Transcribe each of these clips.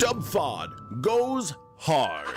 Wfod goes hard.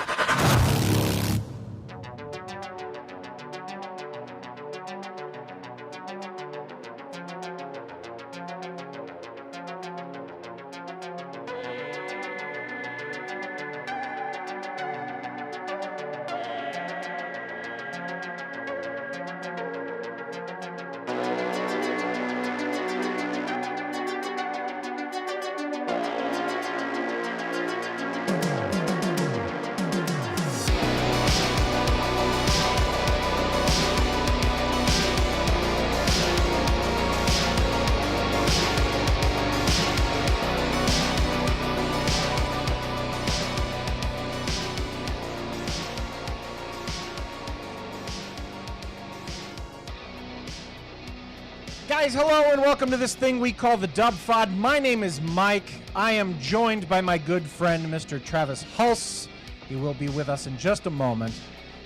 Guys, hello and welcome to this thing we call the Wfod. My name is Mike. I am joined by my good friend, Mr. Travis Hulse. He will be with us in just a moment.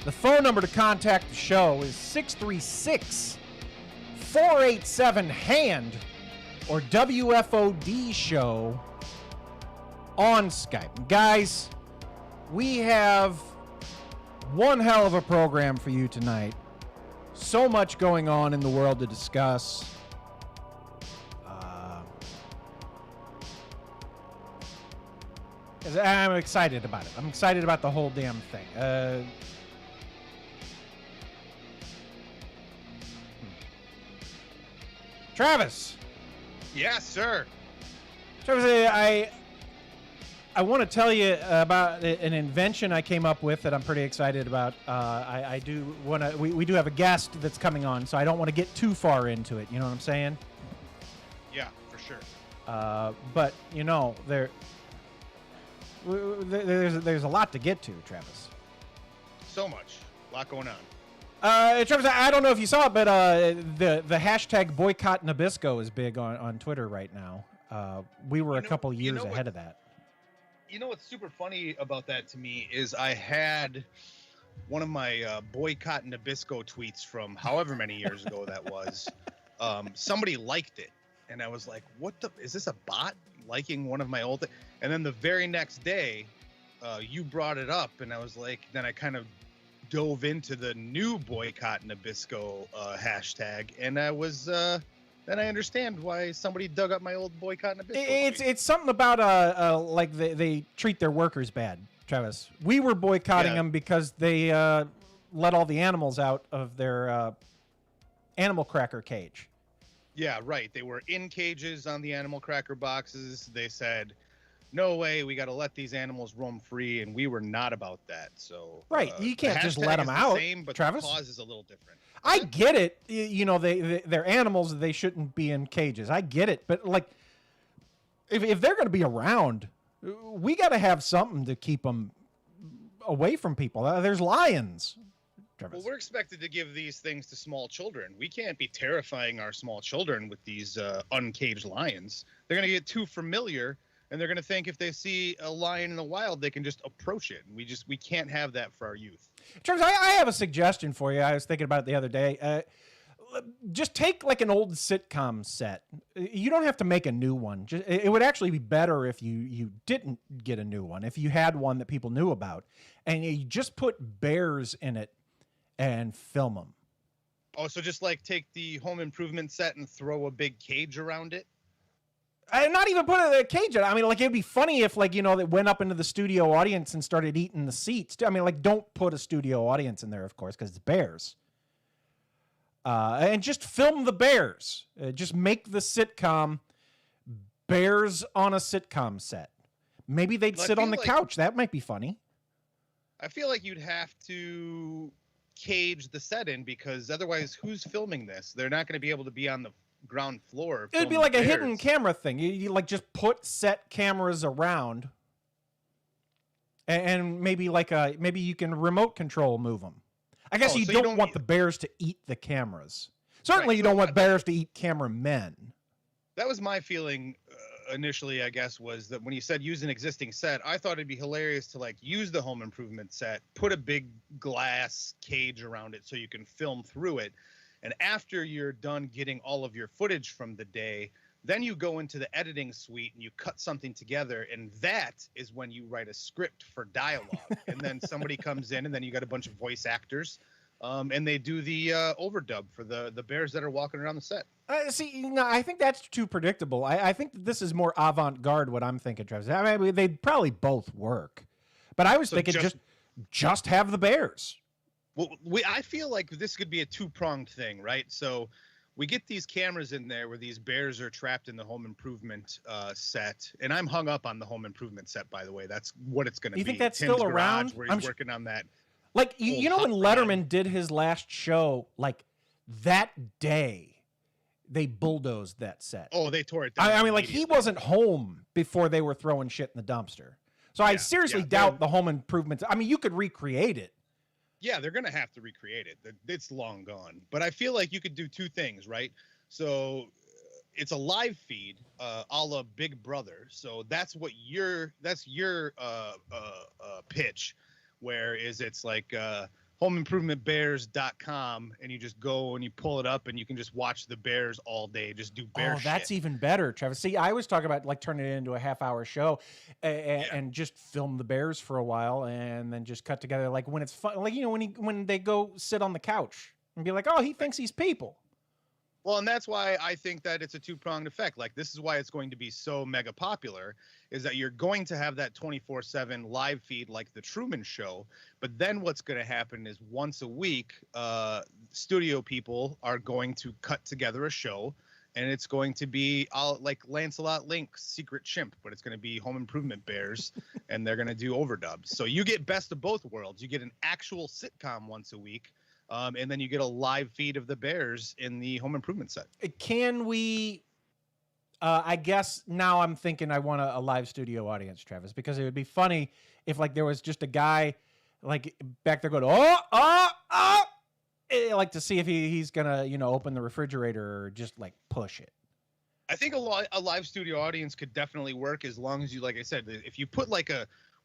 The phone number to contact the show is 636-487-HAND or WFOD show on Skype. Guys, we have one hell of a program for you tonight. So much going on in the world to discuss. I'm excited about it. I'm excited about the whole damn thing. Travis. Yes, sir. Travis, I want to tell you about an invention I came up with that I'm pretty excited about. I do want to. We do have a guest that's coming on, so I don't want to get too far into it. You know what I'm saying? Yeah, for sure. But you know, there's a lot to get to, Travis. So much, a lot going on. Travis, I don't know if you saw it, but the hashtag boycott nabisco is big on Twitter right now. We were a couple years ahead of that. You know what's super funny about that to me is I had one of my boycott Nabisco tweets from however many years ago that was. Somebody liked it, and I was like, "What the? Is this a bot liking one of my old?" And then the very next day, you brought it up, and I was like, then I kind of dove into the new boycott Nabisco hashtag, and I was. Then I understand why somebody dug up my old boycott Nabisco. It's something about like they treat their workers bad, Travis. We were boycotting them because they let all the animals out of their animal cracker cage. Yeah, right. They were in cages on the animal cracker boxes. They said, "No way, we got to let these animals roam free," and we were not about that. So right, you can't just let them out. Same, but Travis, the cause is a little different. I get it. You know, they're animals. They shouldn't be in cages. I get it. But, like, if they're going to be around, we got to have something to keep them away from people. There's lions. Travis. Well, we're expected to give these things to small children. We can't be terrifying our small children with these uncaged lions. They're going to get too familiar, and they're going to think if they see a lion in the wild, they can just approach it. We can't have that for our youth. Travis, I have a suggestion for you. I was thinking about it the other day. Just take like an old sitcom set. You don't have to make a new one. It would actually be better if you didn't get a new one, if you had one that people knew about, and you just put bears in it and film them. Oh, so just like take the home improvement set and throw a big cage around it? Not even put a cage in it. I mean, like, it'd be funny if, like, you know, they went up into the studio audience and started eating the seats. I mean, like, don't put a studio audience in there, of course, because it's bears. And just film the bears. Just make the sitcom bears on a sitcom set. Maybe they'd sit on the couch. That might be funny. I feel like you'd have to cage the set in, because otherwise, who's filming this? They're not going to be able to be on the ground floor. It'd be like a hidden camera thing. You like just put set cameras around, and maybe maybe you can remote control move them. I guess you don't want the bears to eat the cameras. Certainly, you don't want bears to eat cameramen. That was my feeling initially, I guess, was that when you said use an existing set, I thought it'd be hilarious to like use the home improvement set, put a big glass cage around it so you can film through it. And after you're done getting all of your footage from the day, Then you go into the editing suite and you cut something together, and that is when you write a script for dialogue. And then somebody comes in, and then you got a bunch of voice actors, and they do the overdub for the bears that are walking around the set. See, no, I think that's too predictable. I think that this is more avant-garde. What I'm thinking, Travis. I mean, they'd probably both work, but I was thinking just have the bears. Well, I feel like this could be a two-pronged thing, right? So we get these cameras in there where these bears are trapped in the home improvement set. And I'm hung up on the home improvement set, by the way. That's what it's going to be. You think that's Tim's still garage, around? where he's working on that. Like, you know when Letterman did his last show, like that day, they bulldozed that set. Oh, they tore it down. I mean, like, he wasn't home before they were throwing shit in the dumpster. So I seriously doubt the home improvements. I mean, you could recreate it. Yeah, they're going to have to recreate it. It's long gone. But I feel like you could do two things, right? So it's a live feed, a la Big Brother. So that's your pitch, whereas it's like homeimprovementbears.com, and you just go and you pull it up and you can just watch the bears all day, just do bear shit. That's even better, Travis. See, I was talking about like turning it into a half-hour show and just film the bears for a while and then just cut together like when it's fun, like, you know, when they go sit on the couch and be like, oh, he thinks he's people. Well, and that's why I think that it's a two-pronged effect. Like, this is why it's going to be so mega popular, is that you're going to have that 24/7 live feed like the Truman Show. But then what's going to happen is once a week, studio people are going to cut together a show, and it's going to be like Lancelot Link's Secret Chimp, but it's going to be Home Improvement Bears, and they're going to do overdubs. So you get best of both worlds. You get an actual sitcom once a week, and then you get a live feed of the bears in the home improvement set. Can we, I guess now I'm thinking I want a live studio audience, Travis, because it would be funny if like there was just a guy like back there going, like to see if he's going to, you know, open the refrigerator or just like push it. I think a live studio audience could definitely work as long as you, like I said, if you put like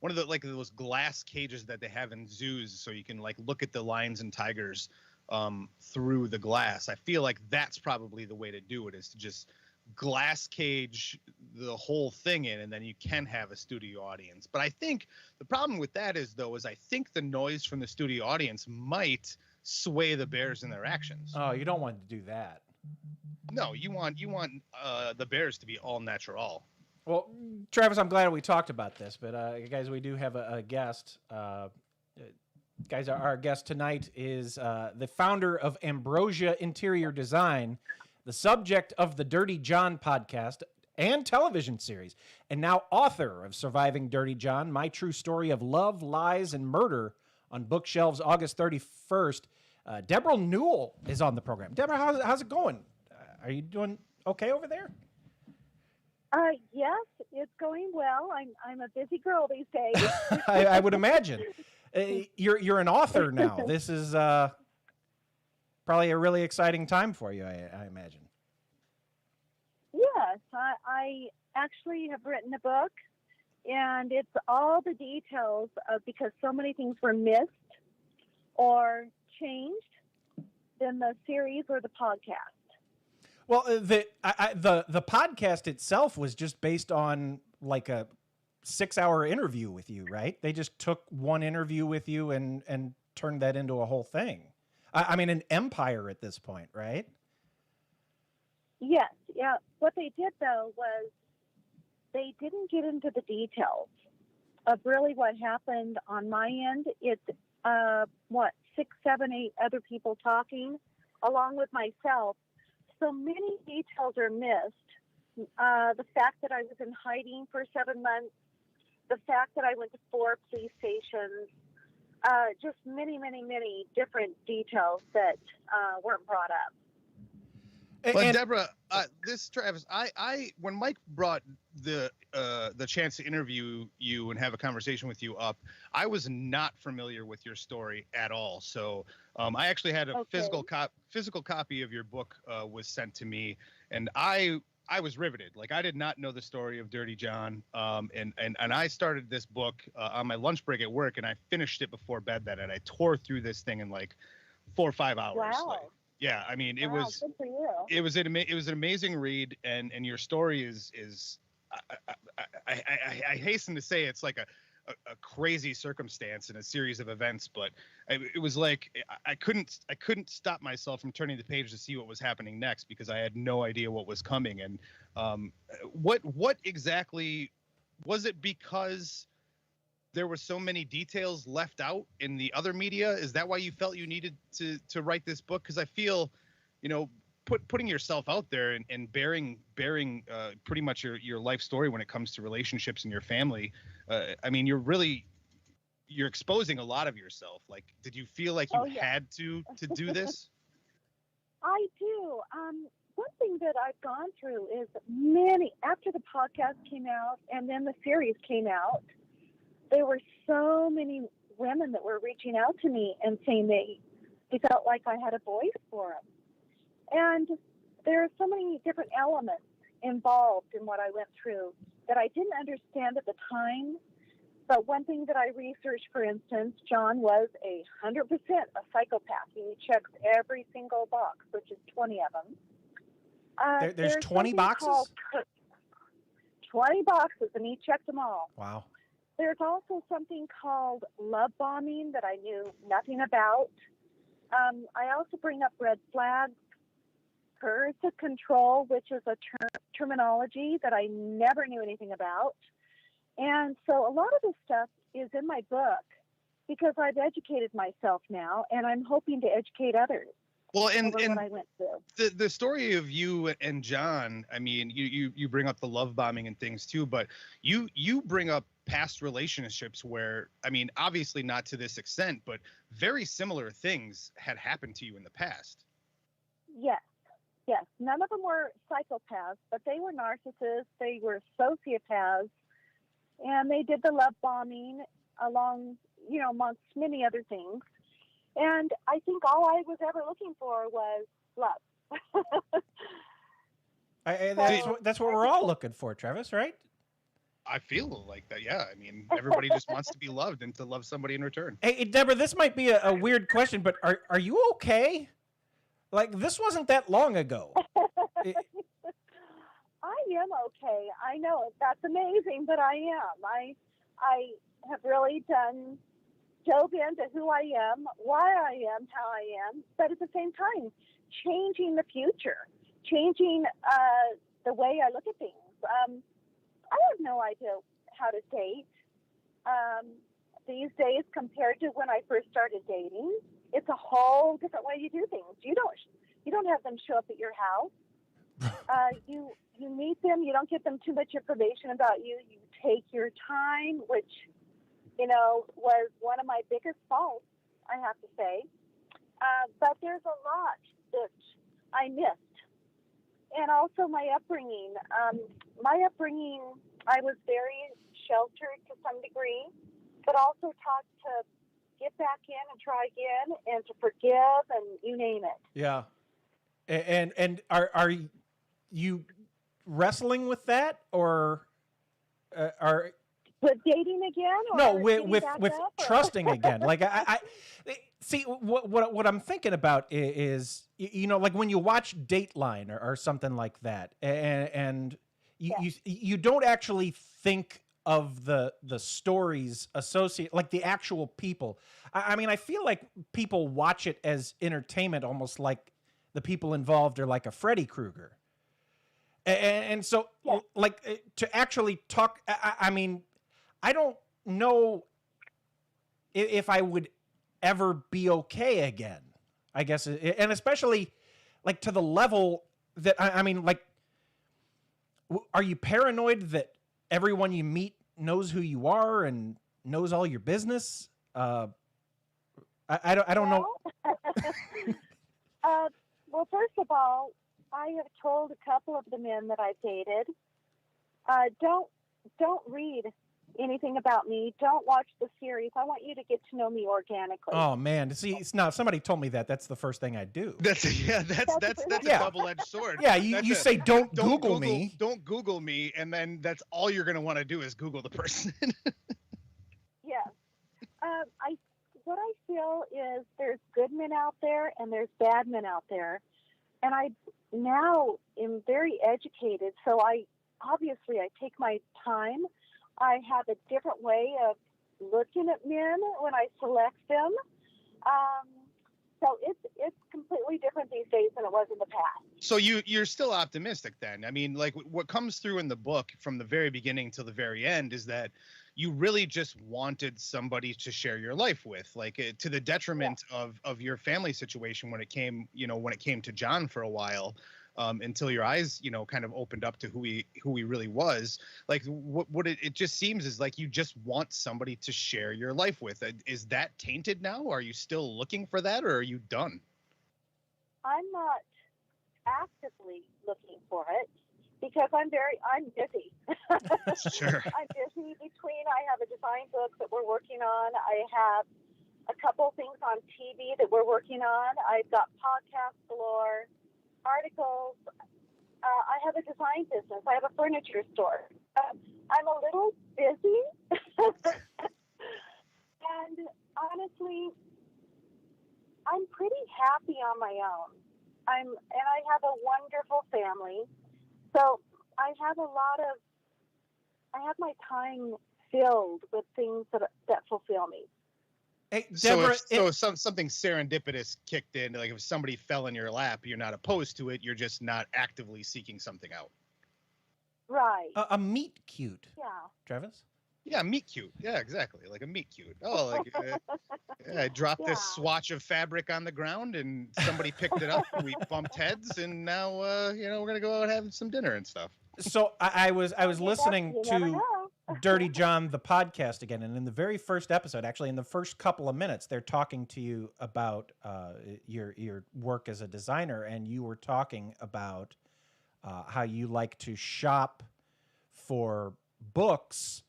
one of the like those glass cages that they have in zoos, so you can like look at the lions and tigers through the glass. I feel like that's probably the way to do it, is to just glass cage the whole thing in, and then you can have a studio audience. But I think the problem with that is I think the noise from the studio audience might sway the bears in their actions. Oh, you don't want to do that. No, you want the bears to be all natural. Well, Travis, I'm glad we talked about this, but guys, we do have a guest. Guys, our guest tonight is the founder of Ambrosia Interior Design, the subject of the Dirty John podcast and television series, and now author of Surviving Dirty John, My True Story of Love, Lies, and Murder on bookshelves August 31st. Debra Newell is on the program. Debra, how's it going? Are you doing okay over there? Yes, it's going well. I'm a busy girl these days. I would imagine. You're an author now. This is probably a really exciting time for you, I imagine. Yes, I actually have written a book, and it's all the details because so many things were missed or changed in the series or the podcast. Well, the podcast itself was just based on like a 6-hour interview with you, right? They just took one interview with you and turned that into a whole thing. I mean, an empire at this point, right? Yes, yeah. What they did, though, was they didn't get into the details of really what happened on my end. It's, 6, 7, 8 other people talking along with myself. So many details are missed. The fact that I was in hiding for 7 months, the fact that I went to 4 police stations, just many, many, many different details that weren't brought up. But Debra, Travis, I when Mike brought the chance to interview you and have a conversation with you up, I was not familiar with your story at all. So I actually had a physical copy of your book was sent to me, and I was riveted. Like, I did not know the story of Dirty John, and I started this book on my lunch break at work, and I finished it before bed that night. I tore through this thing in like 4 or 5 hours. Wow. Yeah, I mean, it Wow, was good for you. it was an amazing read, and your story is I hasten to say it's like a crazy circumstance and a series of events, but it was like I couldn't stop myself from turning the page to see what was happening next because I had no idea what was coming. And what exactly was it? Because there were so many details left out in the other media. Is that why you felt you needed to write this book? Because I feel, putting yourself out there and bearing pretty much your life story when it comes to relationships and your family. I mean, you're exposing a lot of yourself. Like, did you feel like you had to do this? I do. One thing that I've gone through is after the podcast came out and then the series came out, there were so many women that were reaching out to me and saying they felt like I had a voice for them. And there are so many different elements involved in what I went through that I didn't understand at the time. But one thing that I researched, for instance, John was 100% a psychopath. He checks every single box, which is 20 of them. There's 20 boxes? 20 boxes, and he checked them all. Wow. There's also something called love bombing that I knew nothing about. I also bring up red flags, coercive control, which is a terminology that I never knew anything about. And so a lot of this stuff is in my book because I've educated myself now, and I'm hoping to educate others. Well, and what I went through. The story of you and John, I mean, you bring up the love bombing and things too, but you bring up past relationships where, I mean, obviously not to this extent, but very similar things had happened to you in the past. Yes. None of them were psychopaths, but they were narcissists. They were sociopaths, and they did the love bombing amongst many other things. And I think all I was ever looking for was love. That's what we're all looking for, Travis, right? I feel like that, yeah. I mean, everybody just wants to be loved and to love somebody in return. Hey, Deborah, this might be a weird question, but are you okay? Like, this wasn't that long ago. I am okay. I know that's amazing, but I am. I have really dove into who I am, why I am, how I am, but at the same time, changing the future, changing the way I look at things. I have no idea how to date these days compared to when I first started dating. It's a whole different way you do things. You don't have them show up at your house. You meet them. You don't give them too much information about you. You take your time, which was one of my biggest faults, I have to say. But there's a lot that I missed. And also my upbringing. I was very sheltered to some degree, but also taught to get back in and try again and to forgive and you name it. Yeah. And are you wrestling with that, or are with dating again? Or no, with trusting again? Like I see what I'm thinking about is like when you watch Dateline or something like that, and you don't actually think of the stories associated, like the actual people. I mean, I feel like people watch it as entertainment, almost like the people involved are like a Freddy Krueger. And so, like, to actually talk, I mean, I don't know if I would ever be okay again, I guess. And especially, like, to the level that, I mean, like, are you paranoid that everyone you meet knows who you are and knows all your business? I don't know. Well, first of all, I have told a couple of the men that I've dated, don't read anything about me. Don't watch the series. I want you to get to know me organically. Oh man, see, now if somebody told me that, that's the first thing I'd do. That's a double-edged sword. Yeah, you say don't Google me. Don't Google me, and then that's all you're going to want to do is Google the person. Yes. what I feel is there's good men out there and there's bad men out there. And I now am very educated, so I take my time. I have a different way of looking at men when I select them. So it's completely different these days than it was in the past. So you're still optimistic then? I mean, like what comes through in the book from the very beginning till the very end is that you really just wanted somebody to share your life with, like to the detriment of your family situation when it came to John for a while, until your eyes, kind of opened up to who he really was. Like what it just seems is like you just want somebody to share your life with. Is that tainted now? Are you still looking for that, or are you done? I'm not actively looking for it because I'm busy. Sure. I'm busy I have a design book that we're working on. I have a couple things on TV that we're working on. I've got podcasts galore, articles. I have a design business. I have a furniture store. I'm a little busy. And honestly, I'm pretty happy on my own. And I have a wonderful family. So I have my time filled with things that fulfill me. Hey, So Deborah, if something serendipitous kicked in, like if somebody fell in your lap, you're not opposed to it. You're just not actively seeking something out. Right. a meet cute, Yeah. Travis. Yeah, meet cute. Yeah, exactly. Like a meet cute. Oh, like I dropped this swatch of fabric on the ground and somebody picked it up and we bumped heads and now we're gonna go out and have some dinner and stuff. So I was listening You never to know. Dirty John the podcast again, and in the very first episode, actually in the first couple of minutes, they're talking to you about your work as a designer, and you were talking about how you like to shop for books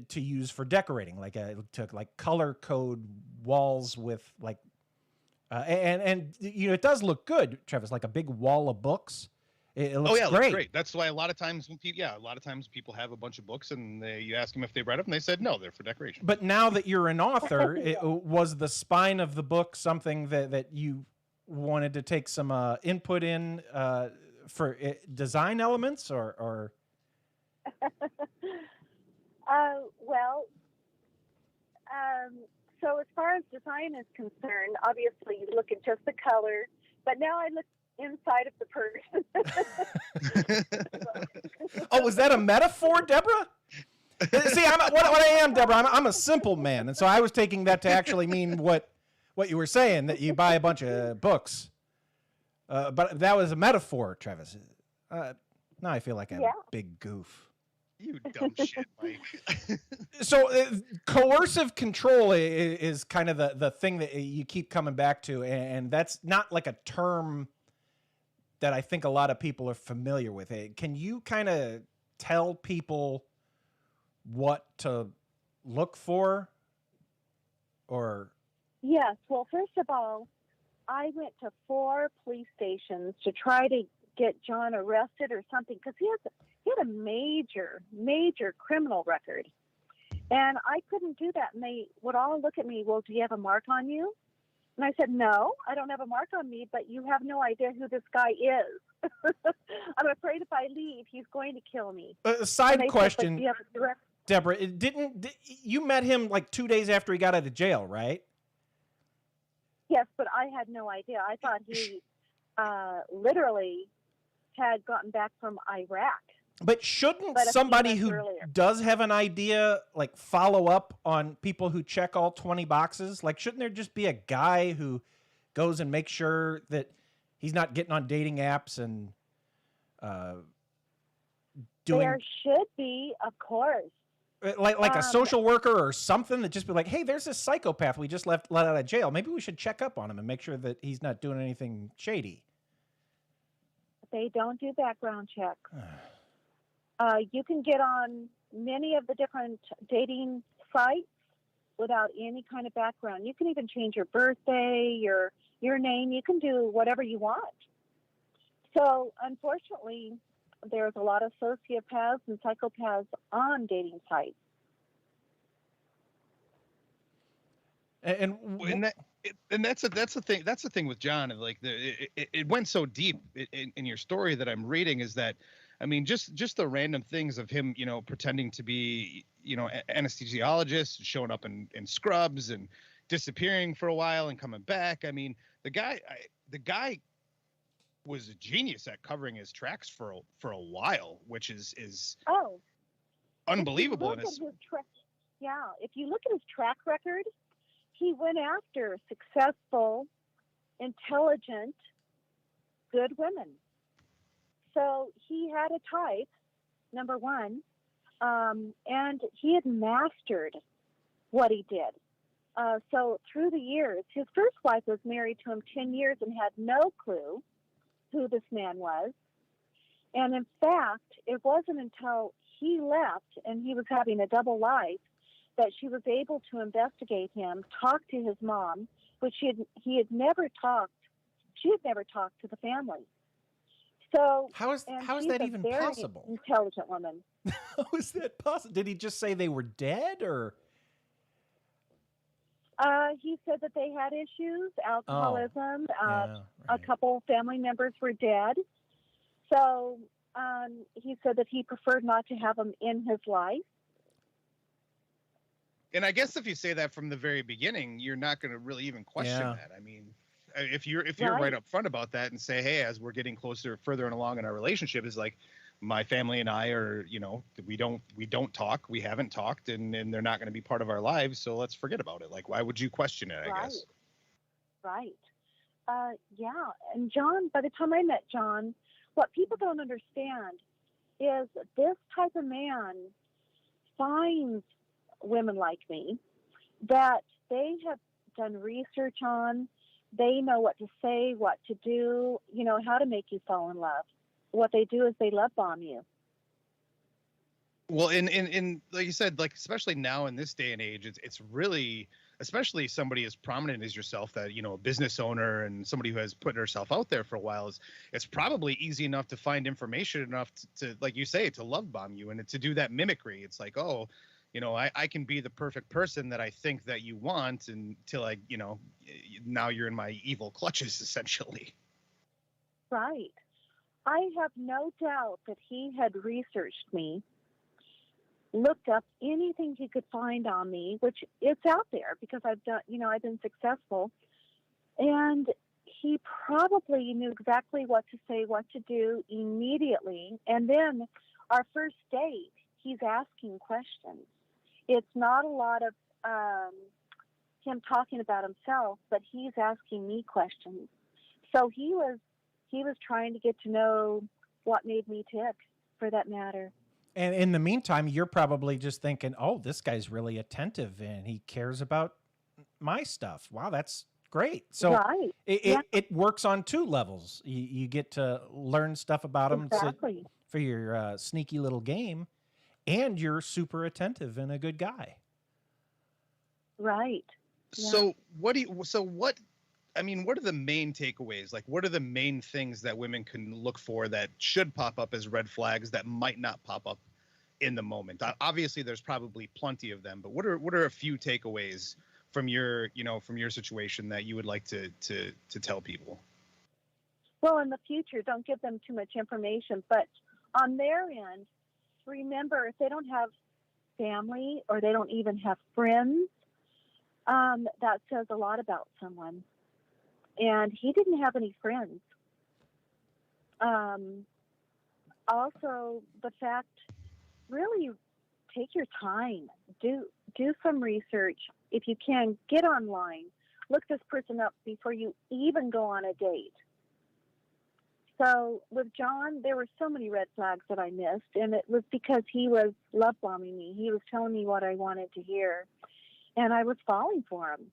to use for decorating, like to color code walls with and it does look good, Travis, like a big wall of books. It looks It great. looks great. That's why a lot of times people have a bunch of books and you ask them if they read them, and they said no, they're for decoration. But now that you're an author, was the spine of the book something that you wanted to take some input in for design elements or? So as far as design is concerned, obviously you look at just the color, but now I look inside of the person. Oh, was that a metaphor, Deborah? See, what I am, Deborah, I'm a simple man, and so I was taking that to actually mean what you were saying, that you buy a bunch of books. But that was a metaphor, Travis. Now I feel like I'm a big goof. You dumb shit, Mike. So coercive control is kind of the thing that you keep coming back to, and that's not like a term that I think a lot of people are familiar with. Can you kind of tell people what to look for? Or yes. Well, first of all, I went to 4 police stations to try to get John arrested or something because he had a major criminal record, and I couldn't do that. And they would all look at me. Well, do you have a mark on you? And I said, no, I don't have a mark on me, but you have no idea who this guy is. I'm afraid if I leave, he's going to kill me. Side question, said, Deborah, you met him like 2 days after he got out of jail, right? Yes, but I had no idea. I thought he literally had gotten back from Iraq. But shouldn't somebody who does have an idea like follow up on people who check all 20 boxes? Like, shouldn't there just be a guy who goes and makes sure that he's not getting on dating apps and doing? There should be, of course. Like a social worker or something that just be like, hey, there's this psychopath we just let out of jail. Maybe we should check up on him and make sure that he's not doing anything shady. They don't do background checks. You can get on many of the different dating sites without any kind of background. You can even change your birthday, your name. You can do whatever you want. So, unfortunately, there's a lot of sociopaths and psychopaths on dating sites. And that's the thing. That's the thing with John. And like it went so deep in your story that I'm reading is that, I mean, just the random things of him, pretending to be, anesthesiologist, showing up in scrubs and disappearing for a while and coming back. I mean, the guy was a genius at covering his tracks for a while, which is unbelievable. If you look at his track record, he went after successful, intelligent, good women. So he had a type, number one, and he had mastered what he did. So through the years, his first wife was married to him 10 years and had no clue who this man was. And in fact, it wasn't until he left and he was having a double life that she was able to investigate him, talk to his mom, which he had never talked. She had never talked to the family. So how is that even possible? Intelligent woman. How is that possible? Did he just say they were dead, or? He said that they had issues, alcoholism. Right. A couple family members were dead. So he said that he preferred not to have them in his life. And I guess if you say that from the very beginning, you're not going to really even question that. I mean, if you're right up front about that and say, hey, as we're getting further along in our relationship, is like, my family and I are, we don't talk, we haven't talked, and they're not going to be part of our lives. So let's forget about it. Like, why would you question it? I guess. Right. Yeah. And John, by the time I met John, what people don't understand is this type of man finds women like me that they have done research on. They know what to say, what to do, how to make you fall in love. What they do is they love bomb you. Well, in like you said, like, especially now in this day and age, it's really, especially somebody as prominent as yourself, that, a business owner and somebody who has put herself out there for a while, it's probably easy enough to find information enough to like you say, to love bomb you and to do that mimicry. It's like, oh, I can be the perfect person that I think that you want until now you're in my evil clutches, essentially. Right. I have no doubt that he had researched me, looked up anything he could find on me, which it's out there because I've done, I've been successful. And he probably knew exactly what to say, what to do immediately. And then our first date, he's asking questions. It's not a lot of him talking about himself, but he's asking me questions. So he was trying to get to know what made me tick, for that matter. And in the meantime, you're probably just thinking, oh, this guy's really attentive and he cares about my stuff. Wow, that's great. So right. it works on two levels. You get to learn stuff about him for your sneaky little game, and you're super attentive and a good guy. Right. So what are the main takeaways? Like, what are the main things that women can look for that should pop up as red flags that might not pop up in the moment? Obviously, there's probably plenty of them, but what are a few takeaways from your situation that you would like to tell people? Well, in the future, don't give them too much information, but on their end, remember, if they don't have family or they don't even have friends, that says a lot about someone. And he didn't have any friends. Also, the fact, really take your time. Do some research. If you can, get online. Look this person up before you even go on a date. So with John, there were so many red flags that I missed, and it was because he was love bombing me. He was telling me what I wanted to hear, and I was falling for him.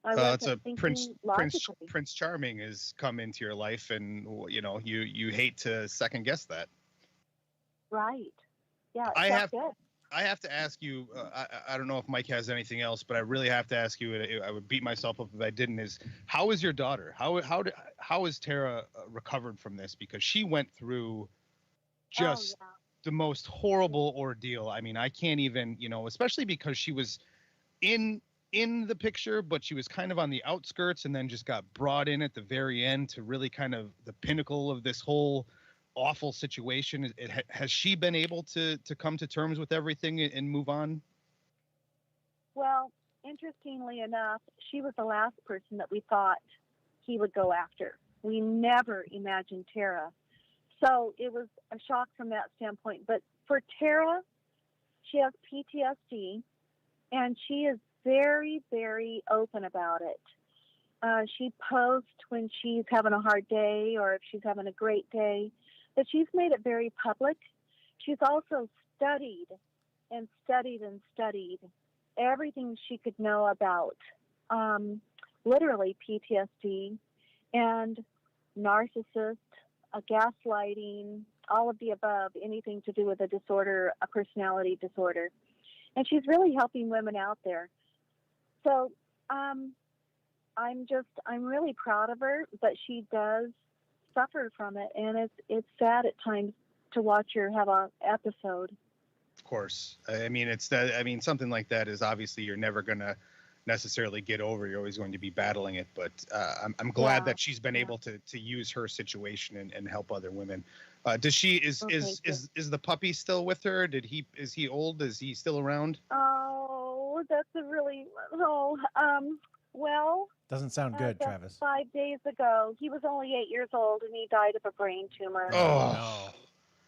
It's a Prince Charming has come into your life, and you hate to second guess that. Right. Yeah. I have to ask you. I don't know if Mike has anything else, but I really have to ask you. I would beat myself up if I didn't. Is how is your daughter? How is Tara recovered from this? Because she went through just the most horrible ordeal. I mean, I can't even. Especially because she was in in the picture, but she was kind of on the outskirts and then just got brought in at the very end to really kind of the pinnacle of this whole awful situation. Has she been able to come to terms with everything and move on? Well, interestingly enough, she was the last person that we thought he would go after. We never imagined Tara. So it was a shock from that standpoint. But for Tara, she has PTSD, and she is very, very open about it. She posts when she's having a hard day or if she's having a great day, but she's made it very public. She's also studied and studied and studied everything she could know about literally PTSD and narcissist, gaslighting, all of the above, anything to do with a disorder, a personality disorder. And she's really helping women out there. So I'm really proud of her, but she does suffer from it. And it's sad at times to watch her have a episode. Of course. I mean, something like that is obviously you're never going to necessarily get over. You're always going to be battling it. But I'm glad that she's been able to use her situation and help other women. Is the puppy still with her? Is he old? Is he still around? Oh, that's well. Doesn't sound good, Travis. 5 days ago, he was only 8 years old and he died of a brain tumor. Oh,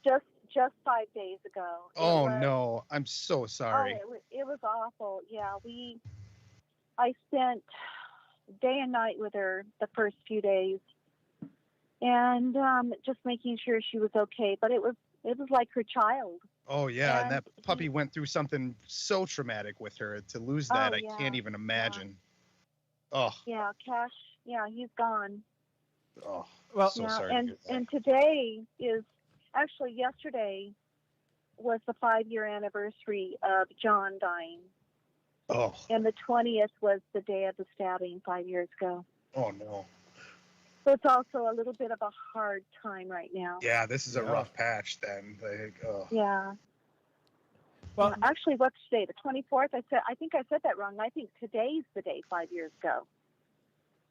no. Just 5 days ago. No, I'm so sorry. It was awful. Yeah, I spent day and night with her the first few days, and just making sure she was okay. But it was like her child. Oh yeah, and that puppy went through something so traumatic with her. To lose that, I can't even imagine. Oh. Yeah, Cash. Yeah, he's gone. Oh, well, so sorry. And today is actually yesterday was the 5-year anniversary of John dying. Oh. And the 20th was the day of the stabbing 5 years ago. Oh no. So it's also a little bit of a hard time right now. Yeah, this is a rough patch then. Yeah. Well, actually, what's today? The 24th? I think I said that wrong. I think today's the day 5 years ago.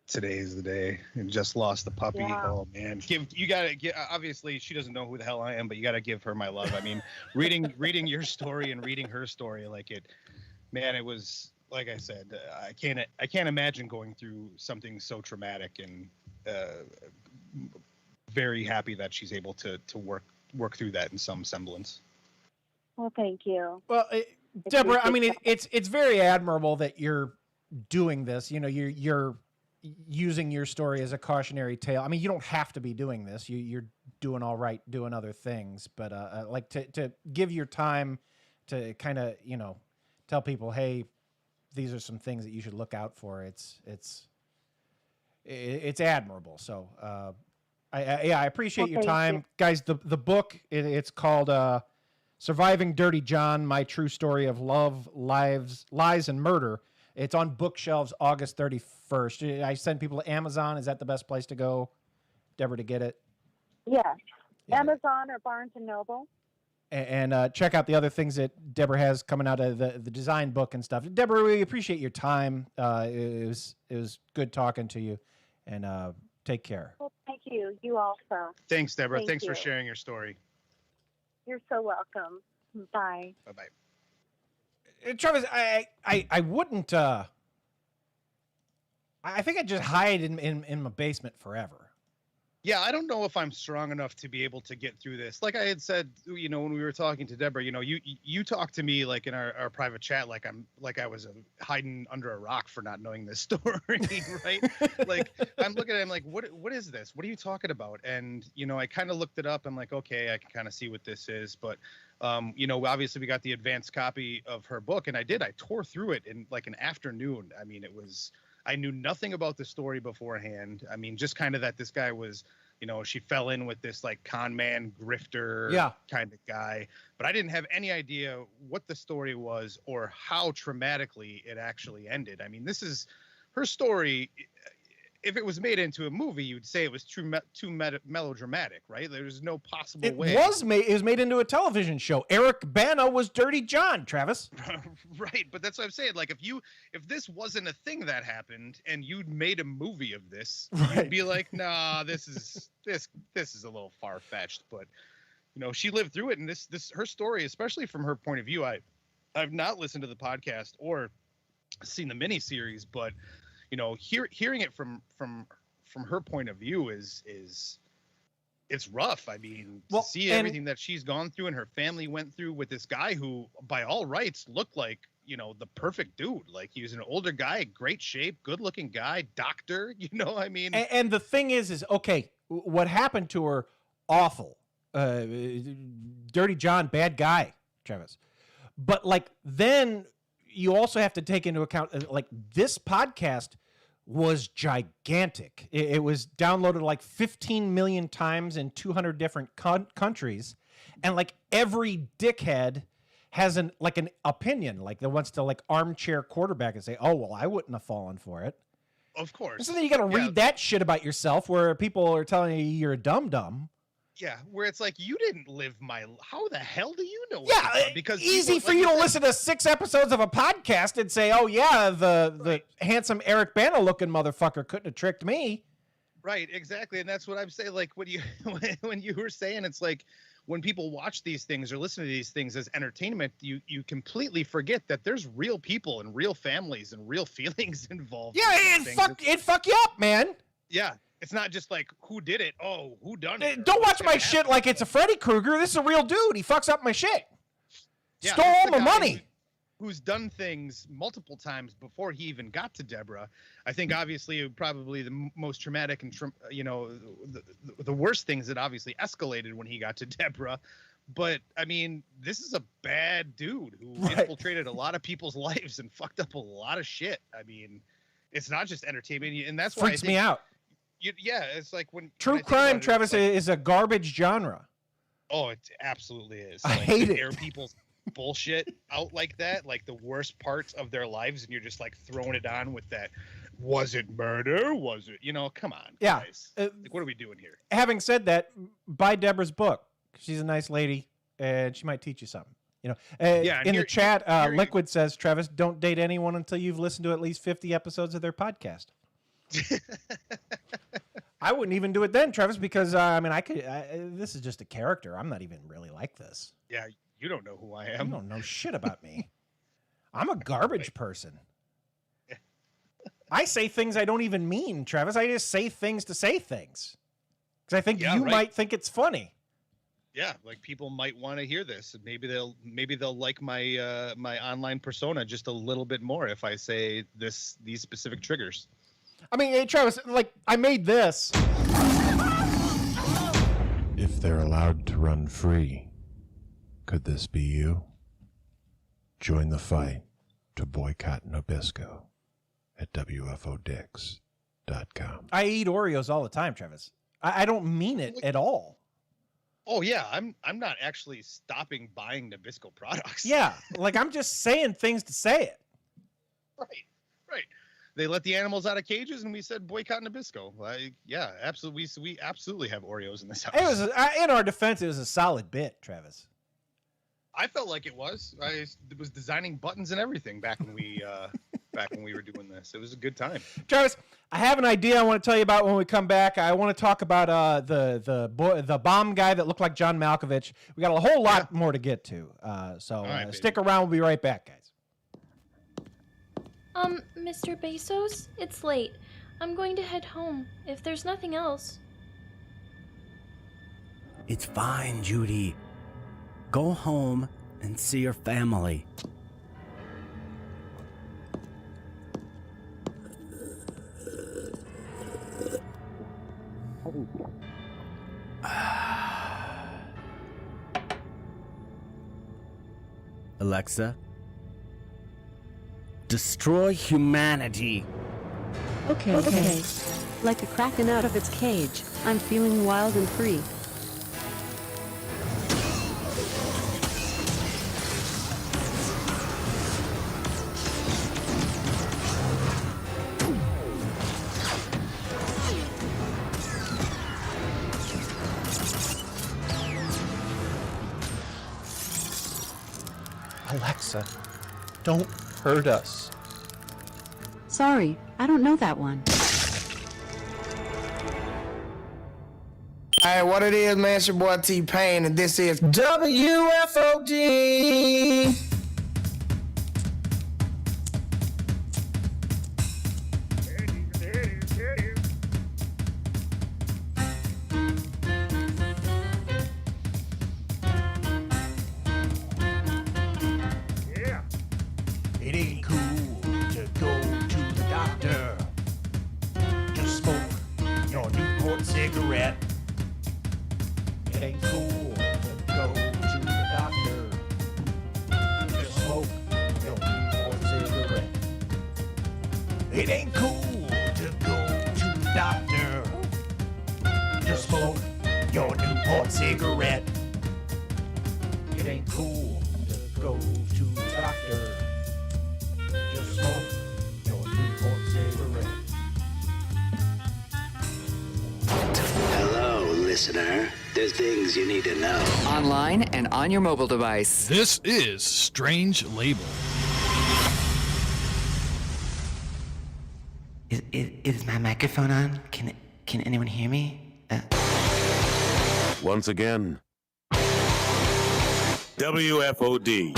Today is the day. You just lost the puppy. Yeah. Oh man. You gotta get. Obviously, she doesn't know who the hell I am, but you gotta give her my love. I mean, reading your story and reading her story, man, it was like I said. I can't imagine going through something so traumatic, and very happy that she's able to work through that in some semblance. Well, thank you. Well, Deborah, I mean, it's very admirable that you're doing this. You know, you're using your story as a cautionary tale. I mean, you don't have to be doing this. You're doing all right, doing other things, but like to give your time to kind of, tell people, hey, these are some things that you should look out for. It's admirable. So I appreciate your time, guys. The book it's called Surviving Dirty John: My True Story of Love, Lies, and Murder. It's on bookshelves August 31st. I send people to Amazon. Is that the best place to go, Deborah, to get it? Yes. Yeah. Amazon or Barnes & Noble. And check out the other things that Deborah has coming out of the design book and stuff. Deborah, we appreciate your time. It was good talking to you, and take care. Well, thank you. You also. Thanks, Deborah. Thanks for sharing your story. You're so welcome. Bye. Bye-bye. Travis, I wouldn't. I think I'd just hide in my basement forever. Yeah, I don't know if I'm strong enough to be able to get through this. Like I had said, when we were talking to Deborah, you talked to me like in our private chat, like I was hiding under a rock for not knowing this story, right? Like I'm looking at him like, what is this? What are you talking about? And I kind of looked it up. I'm like, okay, I can kind of see what this is, but obviously we got the advanced copy of her book, and I tore through it in like an afternoon. I mean, I knew nothing about the story beforehand. I mean, just kind of that this guy was, she fell in with this like con man grifter kind of guy, but I didn't have any idea what the story was or how traumatically it actually ended. I mean, this is her story. if it was made into a movie, you'd say it was too melodramatic, right? There's no possible way. It was made into a television show. Eric Bana was Dirty John, Travis. Right, but that's what I'm saying. Like, if this wasn't a thing that happened and you'd made a movie of this, you'd be like, nah, this is a little far fetched. But she lived through it, and this her story, especially from her point of view. I've not listened to the podcast or seen the miniseries, but hearing it from her point of view is it's rough. I mean, to see everything that she's gone through and her family went through with this guy who, by all rights, looked like the perfect dude. Like, he was an older guy, great shape, good looking guy, doctor. I mean, and the thing is okay, what happened to her? Awful. Dirty John, bad guy, Travis. But then you also have to take into account this podcast was gigantic. It was downloaded 15 million times in 200 different countries, and every dickhead has an opinion, that wants to armchair quarterback and say, oh well, I wouldn't have fallen for it. Of course. So then you got to read that shit about yourself where people are telling you you're a dum-dum. Yeah, where it's like, you didn't live how the hell do you know? Yeah, because easy for you to listen to 6 episodes of a podcast and say, oh yeah, the handsome Eric Bana looking motherfucker couldn't have tricked me. Right, exactly. And that's what I'm saying. Like, when you were saying, it's like, when people watch these things or listen to these things as entertainment, you completely forget that there's real people and real families and real feelings involved. Yeah, it fuck you up, man. Yeah. It's not just like, who did it? Oh, who done it? Don't watch my shit like it's a Freddy Krueger. This is a real dude. He fucks up my shit. Yeah, stole all my money. Who's done things multiple times before he even got to Debra. I think obviously probably the most traumatic and the worst things that obviously escalated when he got to Debra. But I mean, this is a bad dude who infiltrated a lot of people's lives and fucked up a lot of shit. I mean, it's not just entertainment, and that's why freaks me out. It's like when true crime, Travis, is a garbage genre. Oh, it absolutely is. I hate it. Air people's bullshit out like that, like the worst parts of their lives, and you're just throwing it on with that. Was it murder? Was it? Come on, guys. What are we doing here? Having said that, buy Debra's book. She's a nice lady, and she might teach you something. In the chat, Liquid says, Travis, don't date anyone until you've listened to at least 50 episodes of their podcast. I wouldn't even do it then, Travis, because this is just a character. I'm not even really like this. Yeah, you don't know who I am. You don't know shit about me. I'm a garbage person. I say things I don't even mean, Travis. I just say things to say things because I think you might think it's funny. Yeah, like people might want to hear this, and maybe they'll like my my online persona just a little bit more if I say these specific triggers. I mean, hey, Travis, I made this. If they're allowed to run free, could this be you? Join the fight to boycott Nabisco at wfodix.com. I eat Oreos all the time, Travis. I don't mean it at all. Oh yeah, I'm not actually stopping buying Nabisco products. Yeah, I'm just saying things to say it. Right. They let the animals out of cages, and we said boycott Nabisco. Yeah, absolutely. We absolutely have Oreos in this house. It was in our defense. It was a solid bit, Travis. I felt like it was. I was designing buttons and everything back when we were doing this. It was a good time. Travis, I have an idea I want to tell you about when we come back. I want to talk about the bomb guy that looked like John Malkovich. We got a whole lot more to get to. So stick around. We'll be right back, guys. Mr. Bezos, it's late. I'm going to head home, if there's nothing else. It's fine, Judy. Go home and see your family. Alexa, destroy humanity. Okay. Like a kraken out of its cage, I'm feeling wild and free. Alexa, don't hurt us. Sorry, I don't know that one. Hey, what it is, man? It's your boy T-Pain, and this is WFOD. It ain't cool to go to the doctor. Just smoke your Newport cigarette. It ain't cool to go to the doctor. Just smoke your Newport cigarette. It ain't cool to go to the doctor. Just smoke your Newport cigarette. It ain't cool to go to the doctor. Just smoke your Newport cigarette. Hello, listener. There's things you need to know. Online and on your mobile device. This is Strange Label. Is my microphone on? Can anyone hear me? Once again, WFOD.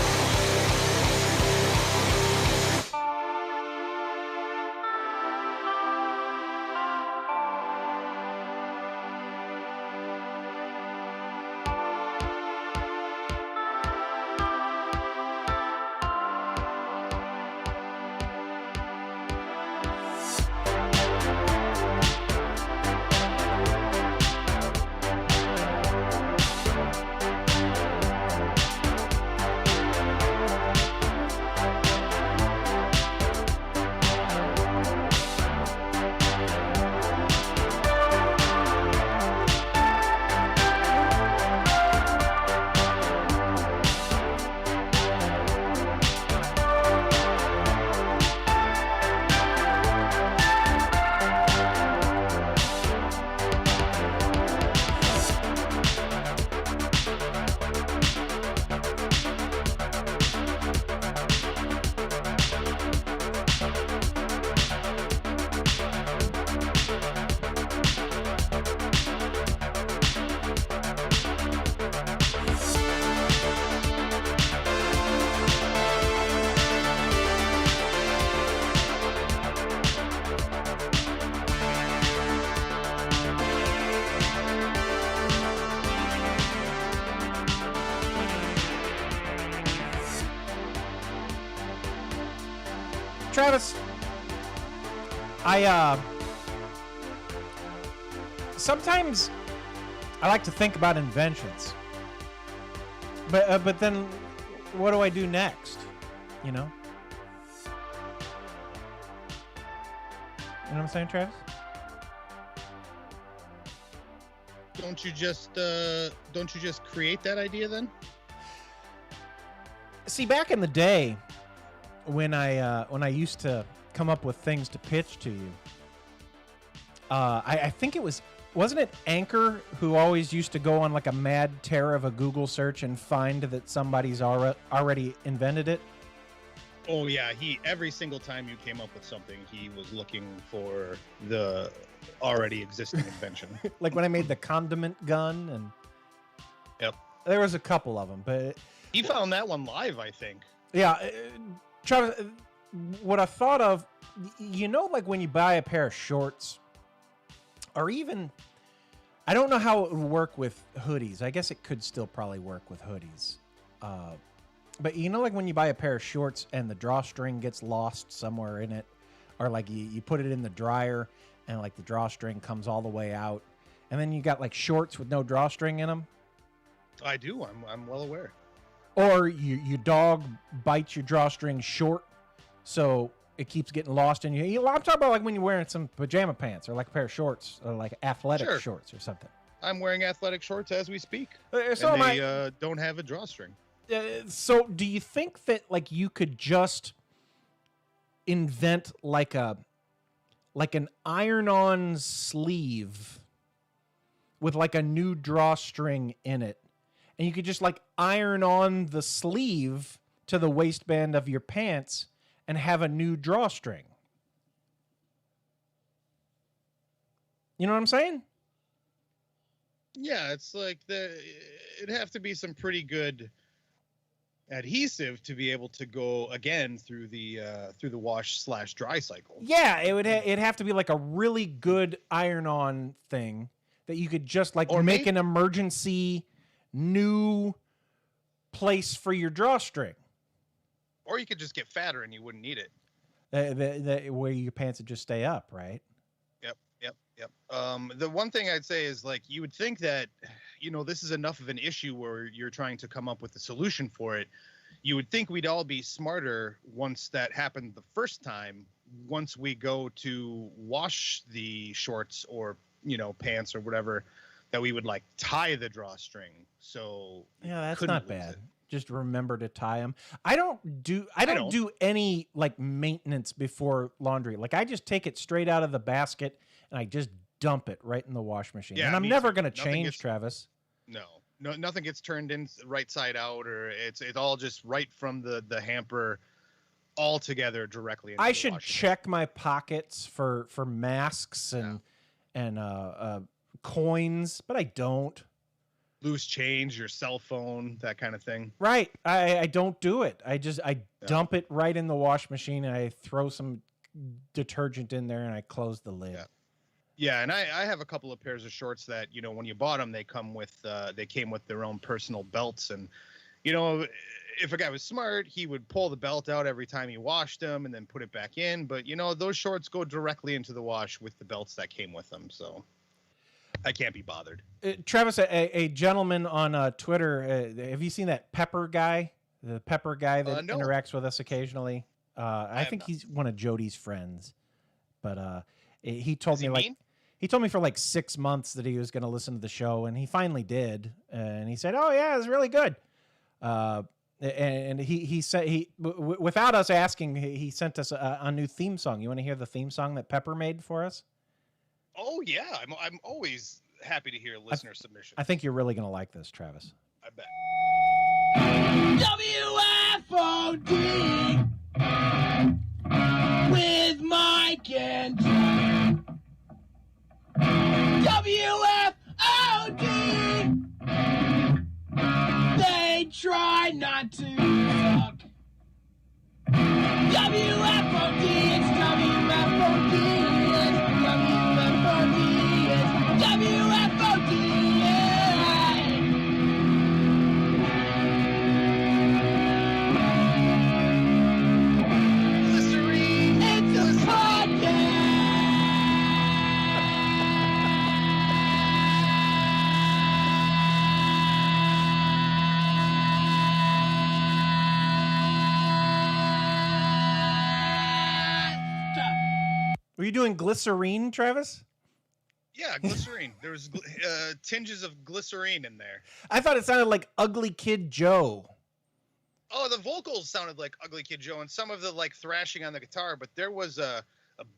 Travis, sometimes I like to think about inventions, but then what do I do next? You know? You know what I'm saying, Travis? Don't you just create that idea then? See, back in the day, when I used to come up with things to pitch to you, I think wasn't it Anchor who always used to go on like a mad tear of a Google search and find that somebody's already invented it? Oh yeah, every single time you came up with something, he was looking for the already existing invention. Like when I made the condiment gun, and yep, there was a couple of them, but he found that one live, I think. Yeah, Travis, what I thought of, you know, like when you buy a pair of shorts, or even, I don't know how it would work with hoodies. I guess it could still probably work with hoodies. But you know, like when you buy a pair of shorts and the drawstring gets lost somewhere in it, or like you put it in the dryer and like the drawstring comes all the way out, and then you got like shorts with no drawstring in them. I do. I'm well aware. Or your dog bites your drawstring short, so it keeps getting lost in you. I'm talking about like when you're wearing some pajama pants or like a pair of shorts or like athletic shorts or something. I'm wearing athletic shorts as we speak. So and they don't have a drawstring. So do you think that like you could just invent like an iron-on sleeve with like a new drawstring in it, and you could just like iron on the sleeve to the waistband of your pants and have a new drawstring. You know what I'm saying? Yeah, it's like it'd have to be some pretty good adhesive to be able to go again through the wash/dry cycle. Yeah, it'd have to be like a really good iron-on thing that you could just like make an emergency new place for your drawstring. Or you could just get fatter and you wouldn't need it. Where your pants would just stay up, right? Yep. The one thing I'd say is, like, you would think that, this is enough of an issue where you're trying to come up with a solution for it. You would think we'd all be smarter once that happened the first time, once we go to wash the shorts or, pants or whatever, that we would like tie the drawstring. So yeah, that's not bad. Just remember to tie them. I don't do any like maintenance before laundry. Like I just take it straight out of the basket and I just dump it right in the wash machine. Yeah, and I'm never going to change, Travis. No, nothing gets turned in right side out, or it's all just right from the hamper all together directly into I the should wash check my pockets for masks and coins, but I don't. Loose change, your cell phone, that kind of thing. Right. I don't do it. I dump it right in the wash machine and I throw some detergent in there and I close the lid. Yeah, and I have a couple of pairs of shorts that, when you bought them, they came with their own personal belts. And, if a guy was smart, he would pull the belt out every time he washed them and then put it back in. But, those shorts go directly into the wash with the belts that came with them. So I can't be bothered. Travis, a gentleman on Twitter, have you seen that Pepper guy? The Pepper guy that no. interacts with us occasionally? I think he's one of Jody's friends. But he told me he told me for like 6 months that he was going to listen to the show, and he finally did. And he said, "Oh yeah, it's really good." And he said without us asking, he sent us a new theme song. You want to hear the theme song that Pepper made for us? Oh yeah, I'm always happy to hear listener submissions. I think you're really going to like this, Travis. I bet. WFOD with Mike and John. WFOD. They try not to suck. WFOD, it's WFOD, it's WFOD, it's WFOD, Listerine, it's a podcast. Were you doing glycerine, Travis? Yeah, glycerine. There was tinges of glycerine in there. I thought it sounded like Ugly Kid Joe. Oh, the vocals sounded like Ugly Kid Joe, and some of the like thrashing on the guitar, but there was a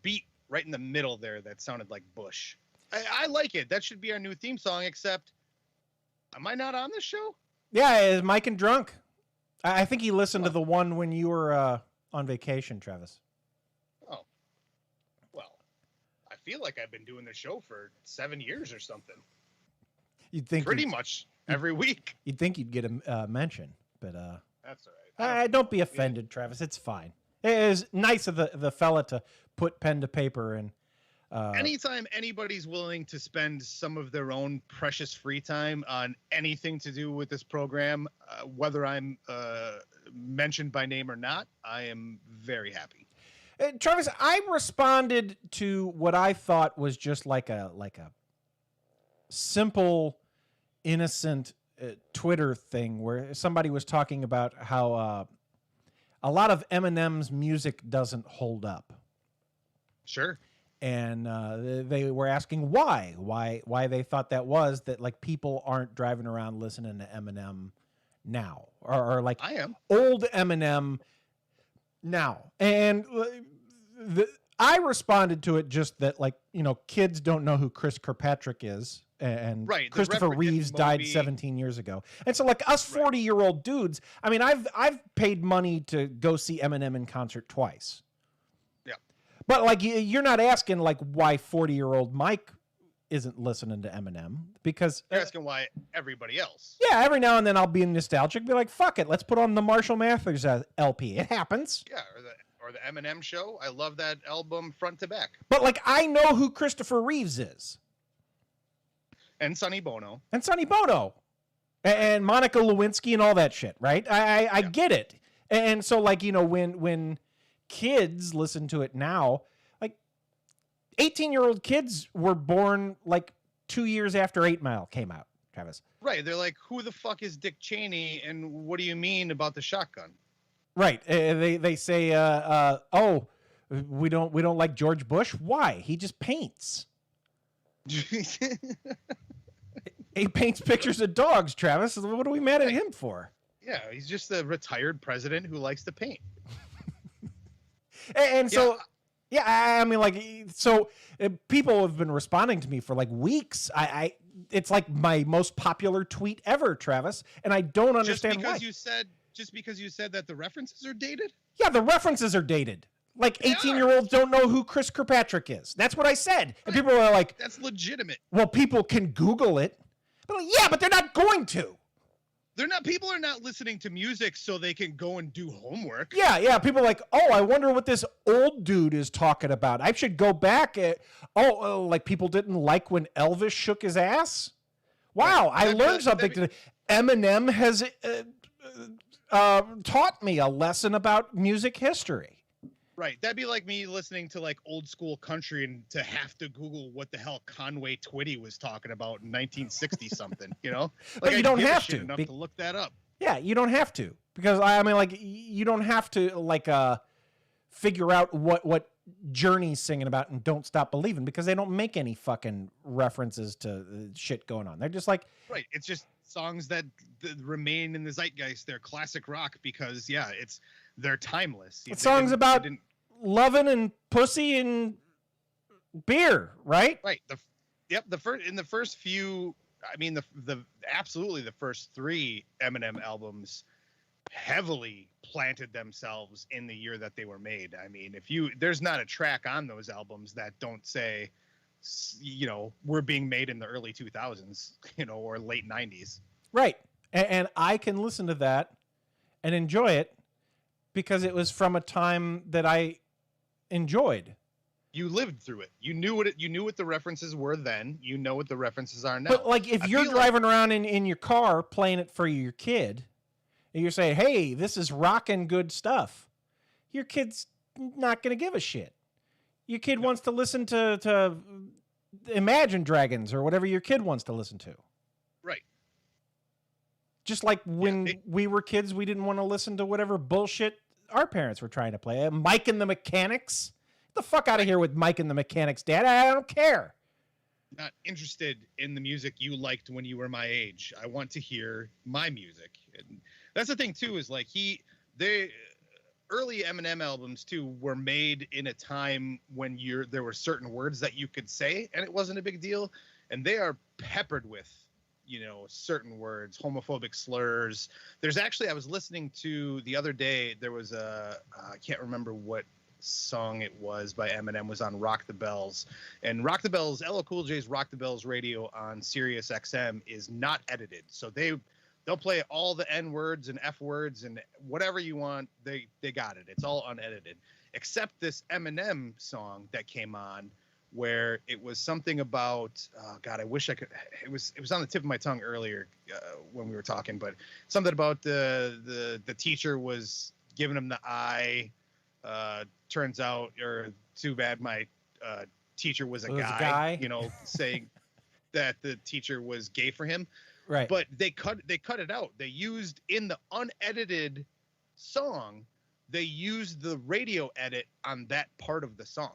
beat right in the middle there that sounded like Bush. I like it. That should be our new theme song, except am I not on this show? Yeah, is Mike and Drunk. I think he listened to the one when you were on vacation, Travis. Oh. Well, I feel like I've been doing this show for 7 years or something. You'd think pretty much every week. You'd think you'd get a mention, but that's all right. Don't be offended, Travis. It's fine. It is nice of the fella to put pen to paper and. Anytime anybody's willing to spend some of their own precious free time on anything to do with this program, whether I'm mentioned by name or not, I am very happy. Travis, I responded to what I thought was just like a simple, innocent Twitter thing where somebody was talking about how a lot of Eminem's music doesn't hold up. Sure. And they were asking why they thought that was, that like people aren't driving around listening to Eminem now, or like I am old Eminem now. And I responded to it just that, like, kids don't know who Chris Kirkpatrick is, and Right, the Christopher Reeves died Moby. 17 years ago. And so like us 40-year-old dudes, I mean, I've paid money to go see Eminem in concert twice. Yeah. But like you're not asking like why 40-year-old Mike isn't listening to Eminem, because You're asking why everybody else. yeah, every now and then I'll be nostalgic, be like, fuck it, let's put on the Marshall Mathers LP. It happens. Yeah, or the Eminem show. I love that album front to back. But like I know who Christopher Reeves is. And Sonny Bono. And Sonny Bono. And Monica Lewinsky and all that shit, right? I get it. And so like, you know, when kids listen to it now, 18-year-old kids were born like 2 years after 8 Mile came out, Travis. Right. They're like, who the fuck is Dick Cheney? And what do you mean about the shotgun? Right. They say, oh, we don't like George Bush. Why? He just paints. He paints pictures of dogs, Travis. What are we mad at him for? Yeah, he's just a retired president who likes to paint. And so... Yeah, I mean, like, so people have been responding to me for like weeks. It's like my most popular tweet ever, Travis, and I don't understand why. Just because you said that the references are dated? Yeah, the references are dated. Like 18-year-olds don't know who Chris Kirkpatrick is. That's what I said, and people are like, "That's legitimate." Well, people can Google it, but like, yeah, but they're not going to. People are not listening to music so they can go and do homework. Yeah. People are like, oh, I wonder what this old dude is talking about. I should go back. Like people didn't like when Elvis shook his ass. Wow, I learned something today. Eminem has taught me a lesson about music history. Right. That'd be like me listening to like old school country and to have to Google what the hell Conway Twitty was talking about in 1960 something, you know? Like, But you don't have to. Enough to look that up. Yeah, you don't have to, because I mean, like, you don't have to like figure out what Journey's singing about and Don't Stop Believing, because they don't make any fucking references to shit going on. They're just like, right. It's just songs that remain in the zeitgeist. They're classic rock because they're timeless. It's songs about loving and pussy and beer, right? Right. The first few, I mean, absolutely the first three Eminem albums heavily planted themselves in the year that they were made. I mean, there's not a track on those albums that don't say, you know, we're being made in the early 2000s, you know, or late 90s. Right. And I can listen to that and enjoy it because it was from a time that I enjoyed. You lived through it. You knew what the references were then. You know what the references are now. But like if you're driving around in your car playing it for your kid, and you're saying, hey, this is rockin' good stuff, your kid's not going to give a shit. Your kid wants to listen to Imagine Dragons or whatever your kid wants to listen to. Right. Just like when we were kids, we didn't want to listen to whatever bullshit our parents were trying to play. Mike and the Mechanics. Get the fuck out of here with Mike and the Mechanics, Dad. I don't care. Not interested in the music you liked when you were my age. I want to hear my music. And that's the thing too, is like early Eminem albums too were made in a time when there were certain words that you could say and it wasn't a big deal, and they are peppered with, you know, certain words, homophobic slurs. There's actually, I was listening to the other day, there was I can't remember what song it was by Eminem, was on Rock the Bells, and Rock the Bells, LL Cool J's Rock the Bells radio on Sirius XM is not edited, so they'll play all the N words and F words and whatever you want. They got it. It's all unedited, except this Eminem song that came on where it was something about, God, I wish I could. It was on the tip of my tongue earlier when we were talking, but something about the teacher was giving him the eye. Turns out, or too bad my teacher was a guy, you know, saying that the teacher was gay for him. Right. But they cut it out. They used, in the unedited song, they used the radio edit on that part of the song.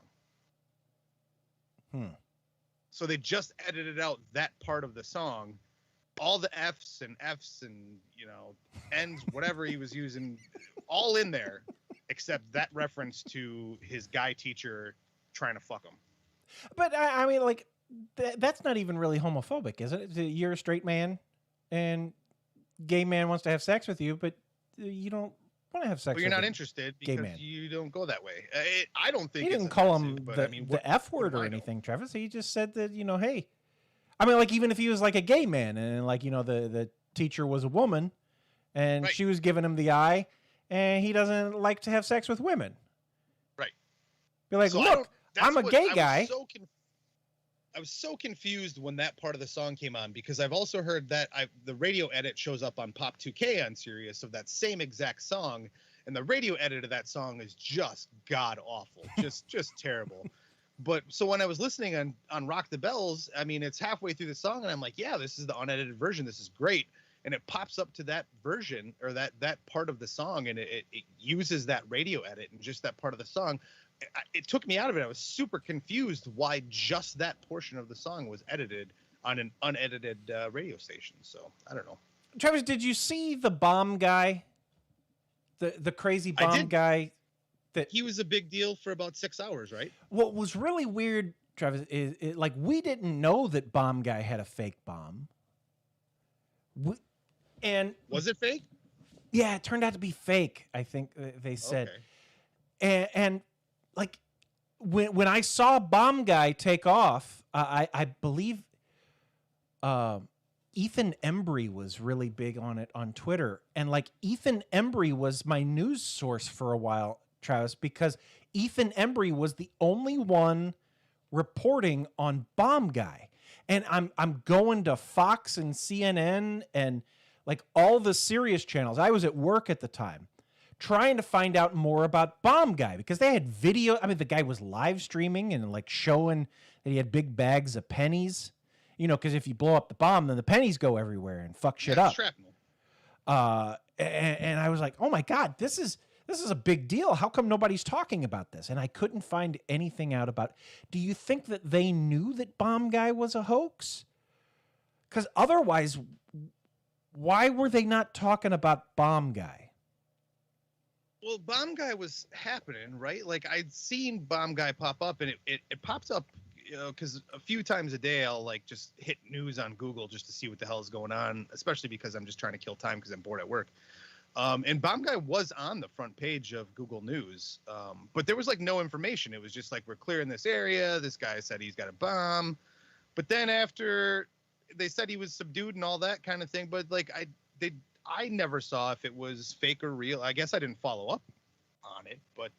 So they just edited out that part of the song. All the F's and, you know, N's, whatever he was using, all in there, except that reference to his guy teacher trying to fuck him. But I mean, like, that's not even really homophobic, is it? You're a straight man, and gay man wants to have sex with you, but you don't want to have sex. Well, you're with not a interested gay because man. you don't go that way. I don't think He it's didn't call him offensive, but the, I mean, the F word or anything, Travis. He just said that, hey, I mean, like, even if he was like a gay man and like, the teacher was a woman and she was giving him the eye and he doesn't like to have sex with women. Right. Be like, So look, I'm a gay guy. I was so confused when that part of the song came on because I've also heard that the radio edit shows up on Pop 2K on Sirius of that same exact song, and the radio edit of that song is just god awful, just terrible. But so when I was listening on Rock the Bells, I mean, it's halfway through the song, and I'm like, yeah, this is the unedited version. This is great, and it pops up to that version or that part of the song, and it uses that radio edit and just that part of the song. It took me out of it. I was super confused why just that portion of the song was edited on an unedited radio station. So I don't know. Travis, did you see the bomb guy? The crazy bomb guy? That he was a big deal for about 6 hours, right? What was really weird, Travis, is like we didn't know that bomb guy had a fake bomb. And was it fake? Yeah, it turned out to be fake. I think they said, and like when I saw bomb guy take off, I believe Ethan Embry was really big on it on Twitter, and like Ethan Embry was my news source for a while, Travis, because Ethan Embry was the only one reporting on bomb guy, and I'm going to Fox and CNN and like all the Sirius channels. I was at work at the time trying to find out more about bomb guy because they had video. I mean, the guy was live streaming and like showing that he had big bags of pennies, because if you blow up the bomb, then the pennies go everywhere and fuck shit up. Shrapnel. And I was like, oh my God, this is a big deal. How come nobody's talking about this? And I couldn't find anything out about it. Do you think that they knew that bomb guy was a hoax? Because otherwise, why were they not talking about bomb guy? Well, bomb guy was happening, right? Like I'd seen bomb guy pop up, and it pops up, because a few times a day I'll like just hit news on Google just to see what the hell is going on, especially because I'm just trying to kill time because I'm bored at work. And bomb guy was on the front page of Google News, but there was like no information. It was just like, we're clearing this area. This guy said he's got a bomb, but then after they said he was subdued and all that kind of thing, but like I never saw if it was fake or real. I guess I didn't follow up on it, but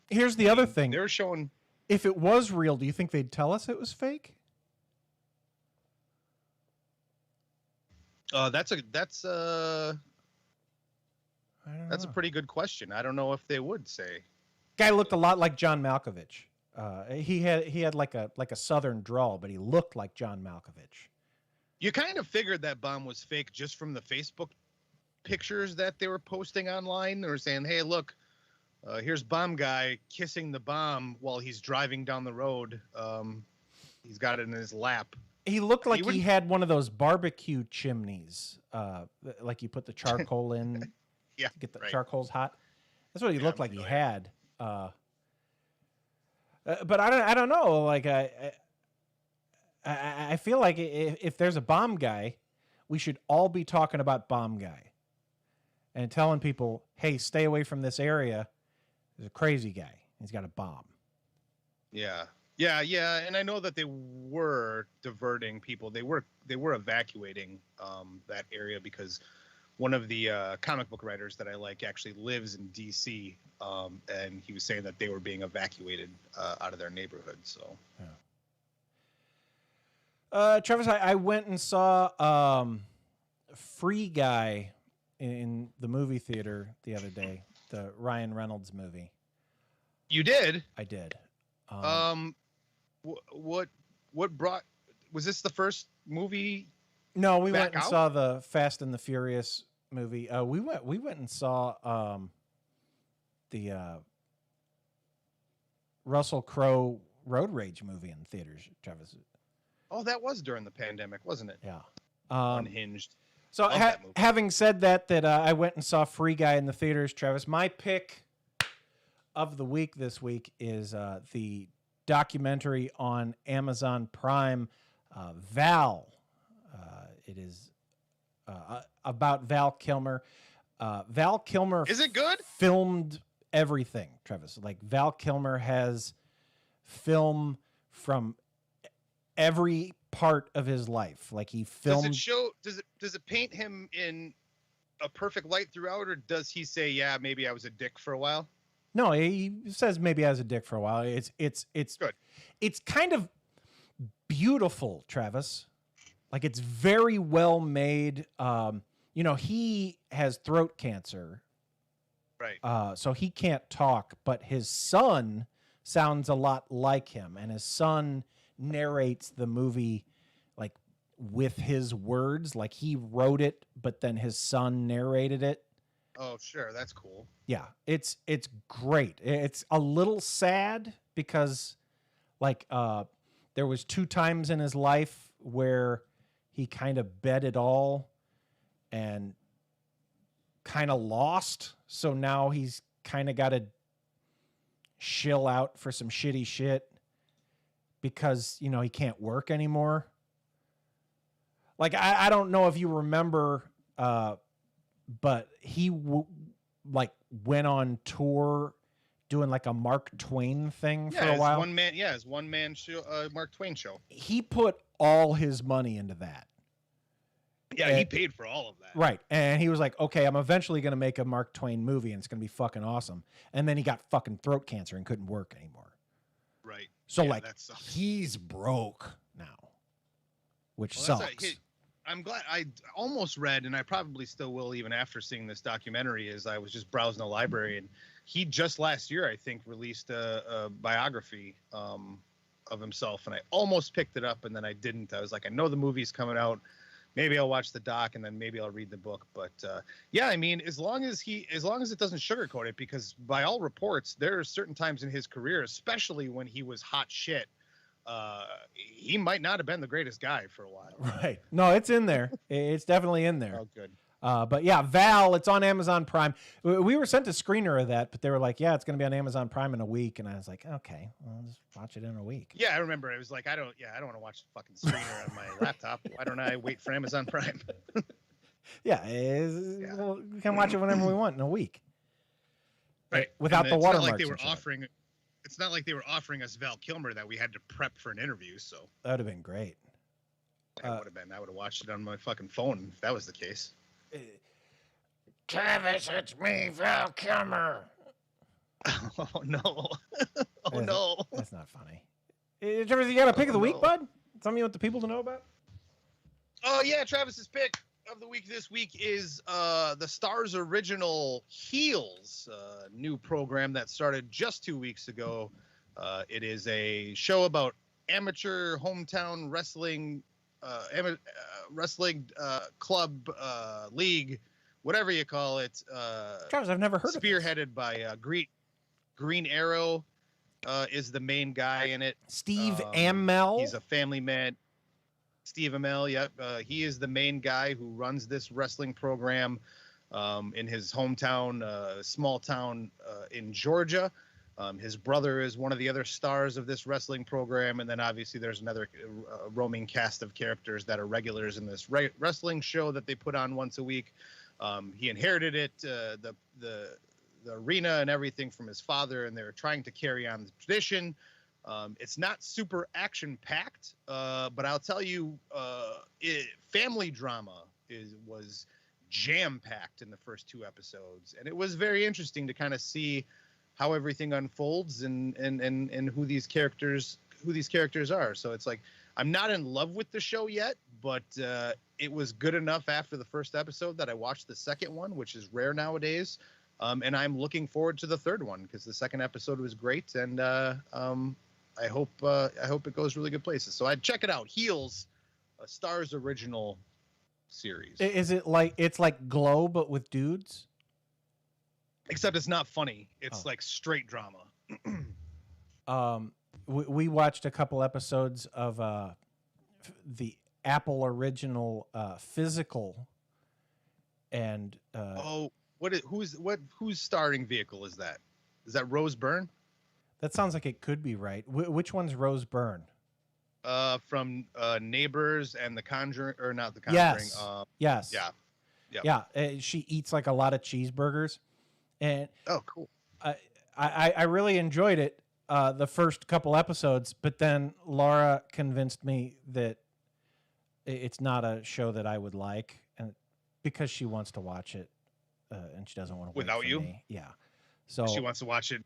here's the other thing. They're showing if it was real, do you think they'd tell us it was fake? That's a pretty good question. I don't know if they would say. Guy looked a lot like John Malkovich. He had like a southern drawl, but he looked like John Malkovich. You kind of figured that bomb was fake just from the Facebook pictures that they were posting online. They were saying, hey, look, here's bomb guy kissing the bomb while he's driving down the road. He's got it in his lap. He looked like he had one of those barbecue chimneys, like you put the charcoal in to get the charcoals hot. That's what he looked like he had. But I don't know. Like I feel like if there's a bomb guy, we should all be talking about bomb guy and telling people, hey, stay away from this area. There's a crazy guy. He's got a bomb. Yeah. And I know that they were diverting people. They were evacuating that area because one of the comic book writers that I like actually lives in DC, and he was saying that they were being evacuated out of their neighborhood. So. Yeah. Travis, I went and saw Free Guy in the movie theater the other day, the Ryan Reynolds movie. You did? I did. What brought? Was this the first movie? No, we went and saw the Fast and the Furious movie. We went and saw the Russell Crowe Road Rage movie in theaters, Travis. Oh, that was during the pandemic, wasn't it? Yeah. Unhinged. So having said that I went and saw Free Guy in the theaters, Travis. My pick of the week this week is the documentary on Amazon Prime, Val. It is about Val Kilmer. Val Kilmer. Is it good? Filmed everything, Travis. Like Val Kilmer has film from every part of his life. Like he filmed. Does it show? Does it paint him in a perfect light throughout, or does he say, "Yeah, maybe I was a dick for a while"? No, he says maybe I was a dick for a while. It's good. It's kind of beautiful, Travis. Like it's very well made. He has throat cancer. Right. So he can't talk, but his son sounds a lot like him, and his son narrates the movie like with his words. Like he wrote it, but then his son narrated it. Oh, sure, that's cool. Yeah, it's great. It's a little sad because like there was 2 times in his life where he kind of bet it all and kind of lost. So now he's kind of got to shill out for some shitty shit because, he can't work anymore. Like, I don't know if you remember, but he went on tour doing like a Mark Twain thing for a while. His one man show, Mark Twain show. He put all his money into that. Yeah, he paid for all of that. Right. And he was like, okay, I'm eventually going to make a Mark Twain movie and it's going to be fucking awesome. And then he got fucking throat cancer and couldn't work anymore. Right. So yeah, he's broke now, which Well, sucks. I'm glad. I almost read, and I probably still will even after seeing this documentary, is I was just browsing the library, and he just last year, I think, released a biography of himself, and I almost picked it up, and then I didn't. I was like, I know the movie's coming out. Maybe I'll watch the doc, and then maybe I'll read the book. But yeah, I mean, as long as it doesn't sugarcoat it, because by all reports, there are certain times in his career, especially when he was hot shit, he might not have been the greatest guy for a while. Right. No, it's in there. It's definitely in there. Oh, good. But yeah, Val, it's on Amazon Prime. We were sent a screener of that, but they were like, yeah, it's going to be on Amazon Prime in a week. And I was like, okay, well, I'll just watch it in a week. Yeah, I remember. It was like, I don't want to watch the fucking screener on my laptop. Why don't I wait for Amazon Prime? Well, we can watch it whenever we want in a week. Right. Without the watermarks. It's not like they were offering us Val Kilmer that we had to prep for an interview. So that would have been great. That would have been. I would have watched it on my fucking phone if that was the case. Travis, it's me, Val Kilmer. Oh no! No! That's not funny. Travis, you got a pick of the week, bud? Something you want the people to know about? Oh yeah, Travis's pick of the week this week is the Starz original Heels, new program that started just 2 weeks ago. It is a show about amateur hometown wrestling, club, league, whatever you call it. Travis, I've never heard of it. Spearheaded by Green Arrow is the main guy in it. Steve Amell. He's a family man. Steve Amell, yep. He is the main guy who runs this wrestling program in his hometown, small town in Georgia. His brother is one of the other stars of this wrestling program. And then obviously there's another roaming cast of characters that are regulars in this wrestling show that they put on once a week. He inherited it, the arena and everything from his father, and they're trying to carry on the tradition. It's not super action-packed, but I'll tell you, family drama was jam-packed in the first 2 episodes, and it was very interesting to kind of see how everything unfolds and who these characters are. So it's like, I'm not in love with the show yet, but it was good enough after the first episode that I watched the second one, which is rare nowadays. And I'm looking forward to the third one because the second episode was great, and I hope it goes really good places. So I'd check it out. Heels, a Starz original series. Is it like it's like Glow but with dudes? Except it's not funny. It's like straight drama. We watched a couple episodes of the Apple original Physical, and whose starring vehicle is that? Is that Rose Byrne? That sounds like it could be right. Which one's Rose Byrne? From Neighbors and The Conjuring, or not The Conjuring. Yes. Yeah. Yeah. She eats like a lot of cheeseburgers, and cool. I really enjoyed it the first couple episodes, but then Laura convinced me that it's not a show that I would like, and because she wants to watch it, and she doesn't want to without wait for you. me. Yeah. So she wants to watch it.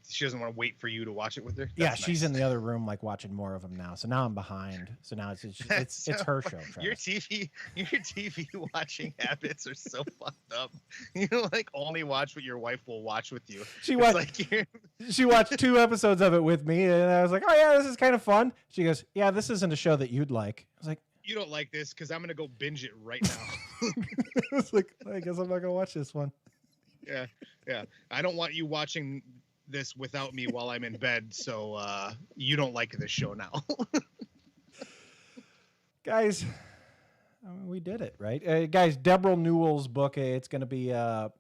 She doesn't want to wait for you to watch it with her. That's she's in the other room, like watching more of them now. So now I'm behind. So now it's her show. Travis. Your TV watching habits are so fucked up. You like only watch what your wife will watch with you. She watched 2 episodes of it with me, and I was like, "Oh yeah, this is kind of fun." She goes, "Yeah, this isn't a show that you'd like." I was like, "You don't like this because I'm gonna go binge it right now." I was like, "I guess I'm not gonna watch this one." Yeah. I don't want you watching this without me while I'm in bed, so you don't like this show now. Guys, I mean, we did it, right? Guys, Debra Newell's book, it's going to be I'm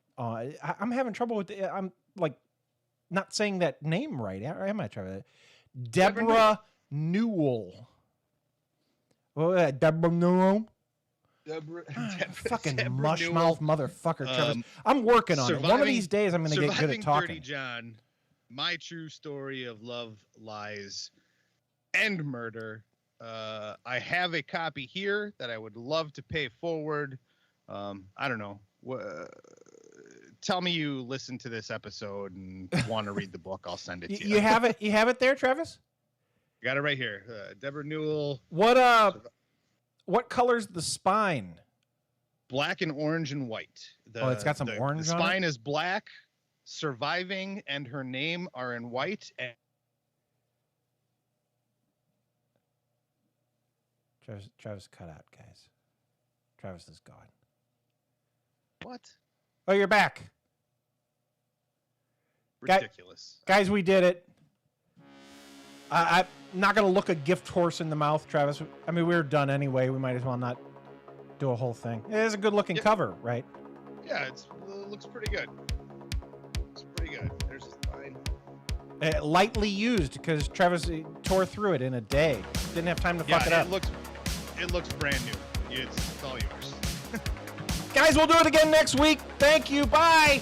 having trouble with it. I'm like not saying that name right. Am I trying to Debra Newell. Oh, Debra Newell. Fucking mush mouth motherfucker, Travis. I'm working on it. One of these days I'm going to get good at talking. Dirty John, my true story of love, lies, and murder. I have a copy here that I would love to pay forward. I don't know. Tell me you listen to this episode and want to read the book. I'll send it to you. You have it? You have it there, Travis? Got it right here. Debra Newell. What color's the spine? Black and orange and white. It's got some orange on it? The spine is black, surviving, and her name are in white. And Travis cut out, guys. Travis is gone. What? Oh, you're back. Ridiculous. Guys, we did it. I'm not going to look a gift horse in the mouth, Travis. I mean, we were done anyway. We might as well not do a whole thing. It is a good-looking cover, right? Yeah, it looks pretty good. It's pretty good. There's a spine. Lightly used, because Travis tore through it in a day. Didn't have time to fuck it up. It looks brand new. It's all yours. Guys, we'll do it again next week. Thank you. Bye.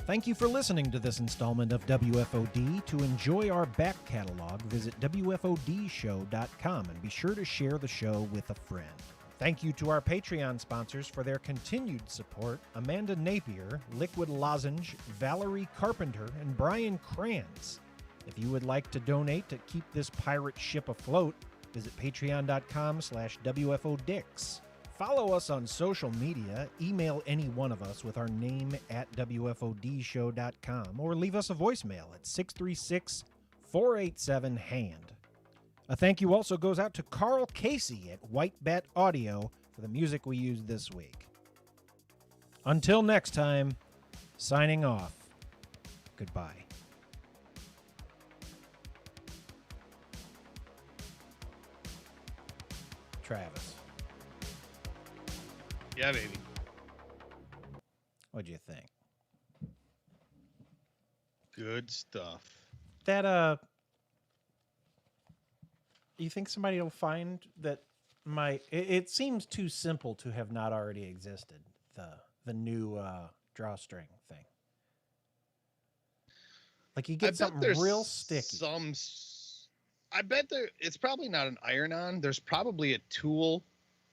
Thank you for listening to this installment of WFOD. To enjoy our back catalog, visit WFODshow.com and be sure to share the show with a friend. Thank you to our Patreon sponsors for their continued support: Amanda Napier, Liquid Lozenge, Valerie Carpenter, and Brian Kranz. If you would like to donate to keep this pirate ship afloat, visit patreon.com/WFODix. Follow us on social media, email any one of us with our name at WFODshow.com, or leave us a voicemail at 636-487-HAND. A thank you also goes out to Carl Casey at White Bat Audio for the music we used this week. Until next time, signing off. Goodbye. Travis, Yeah, baby. what'd you think? Good stuff. That you think somebody will find that it seems too simple to have not already existed, the new drawstring thing. Like you get something real sticky. I bet it's probably not an iron-on. There's probably a tool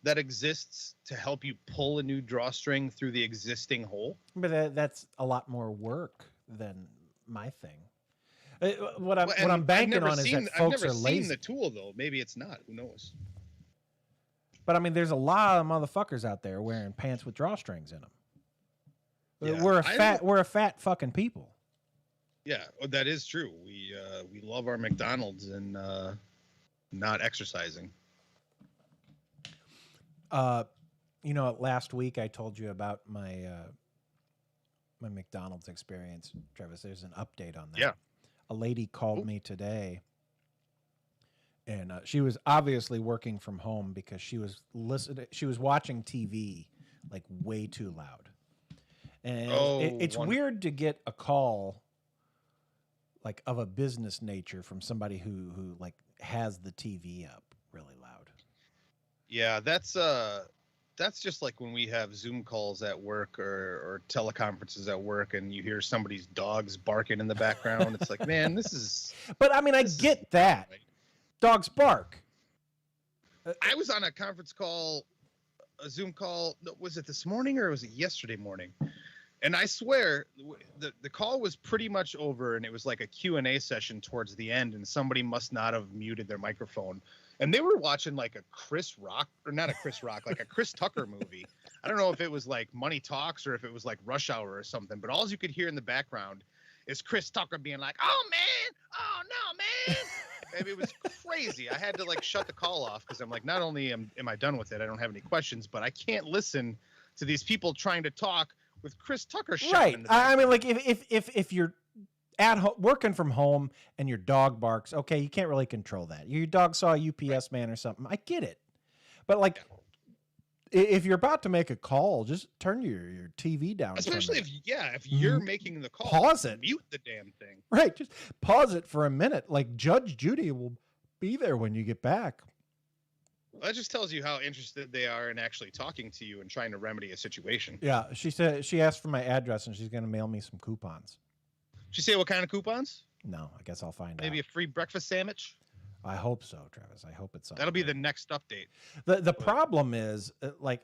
that exists to help you pull a new drawstring through the existing hole. But that's a lot more work than my thing. What I'm banking on is that folks are lazy. I've never seen the tool, though. Maybe it's not. Who knows? But I mean, there's a lot of motherfuckers out there wearing pants with drawstrings in them. Yeah, we're a fat fucking people. Yeah, that is true. We love our McDonald's and not exercising. Last week I told you about my my McDonald's experience, Travis. There's an update on that. Yeah. A lady called me today, and she was obviously working from home because she was watching TV like way too loud. And it's weird to get a call like of a business nature from somebody who like has the TV up really loud. Yeah, that's just like when we have Zoom calls at work or teleconferences at work and you hear somebody's dogs barking in the background. It's like, man, this is... But I mean, I get that. Right. Dogs bark. I was on a conference call, a Zoom call. Was it this morning or was it yesterday morning? And I swear the call was pretty much over and it was like a Q&A session towards the end and somebody must not have muted their microphone. And they were watching like a Chris Rock, or not a Chris Rock, like a Chris Tucker movie. I don't know if it was like Money Talks or if it was like Rush Hour or something, but all you could hear in the background is Chris Tucker being like, "Oh man, oh no, man." And it was crazy. I had to like shut the call off because I'm like, not only am I done with it, I don't have any questions, but I can't listen to these people trying to talk with Chris Tucker shouting in the background. I mean, like if you're at home, working from home and your dog barks, okay, you can't really control that. Your dog saw a UPS man or something. I get it. But like, if you're about to make a call, just turn your TV down. Especially if you're making the call, pause it. Mute the damn thing. Right. Just pause it for a minute. Like Judge Judy will be there when you get back. That just tells you how interested they are in actually talking to you and trying to remedy a situation. Yeah. She asked for my address and she's going to mail me some coupons. Did she say what kind of coupons? No, I guess I'll find out. Maybe a free breakfast sandwich? I hope so, Travis. I hope it's something. That'll be the next update. The problem is, like,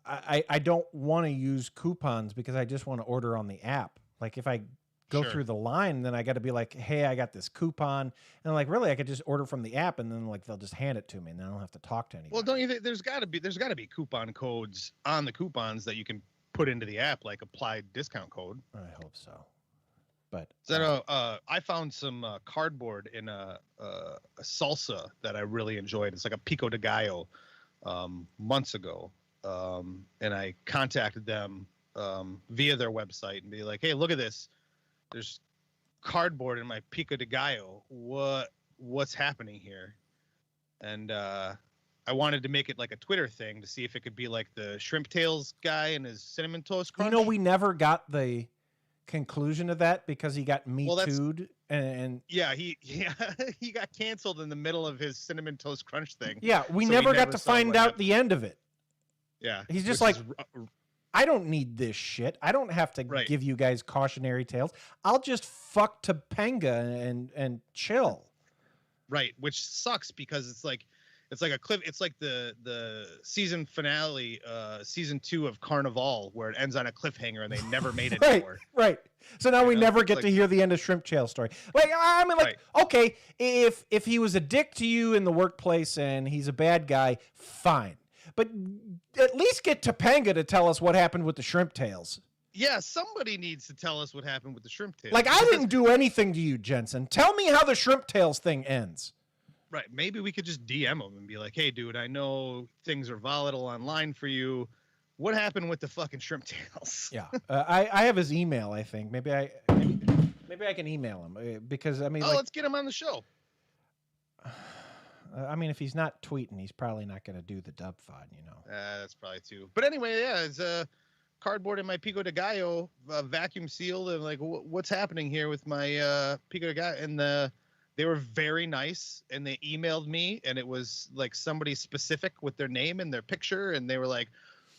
I don't want to use coupons because I just want to order on the app. Like, if I go through the line, then I got to be like, hey, I got this coupon. And, like, really, I could just order from the app and then, like, they'll just hand it to me and then I don't have to talk to anyone. Well, don't you think there's got to be coupon codes on the coupons that you can put into the app, like applied discount code? I hope so. But I found some cardboard in a salsa that I really enjoyed. It's like a pico de gallo months ago. And I contacted them via their website and be like, hey, look at this. There's cardboard in my pico de gallo. What's happening here? And I wanted to make it like a Twitter thing to see if it could be like the Shrimp Tails guy and his Cinnamon Toast Crunch. You know, we never got the conclusion of that because he got Me Too'd and he got canceled in the middle of his Cinnamon Toast Crunch thing. Yeah, we never got to find out the end of it. Yeah, he's just like, I don't need this shit. I don't have to give you guys cautionary tales. I'll just fuck Topanga and chill. Right, which sucks because it's like a cliff. It's like the season finale, season 2 of Carnival, where it ends on a cliffhanger and they never made it anymore. Right. So now we never get to hear the end of Shrimp Tail's story. Like, I mean, like, okay, if he was a dick to you in the workplace and he's a bad guy, fine. But at least get Topanga to tell us what happened with the Shrimp Tails. Yeah, somebody needs to tell us what happened with the Shrimp Tails. Like, I didn't do anything to you, Jensen. Tell me how the Shrimp Tails thing ends. Right. Maybe we could just DM him and be like, hey, dude, I know things are volatile online for you. What happened with the fucking Shrimp Tails? Yeah. I have his email, I think. Maybe Maybe I can email him because I mean, let's get him on the show. I mean, if he's not tweeting, he's probably not going to do the Wfod, you know. That's probably too. But anyway, yeah, it's a cardboard in my Pico de Gallo, vacuum sealed, and like, what's happening here with my Pico de Gallo? And they were very nice, and they emailed me, and it was like somebody specific with their name and their picture, and they were like,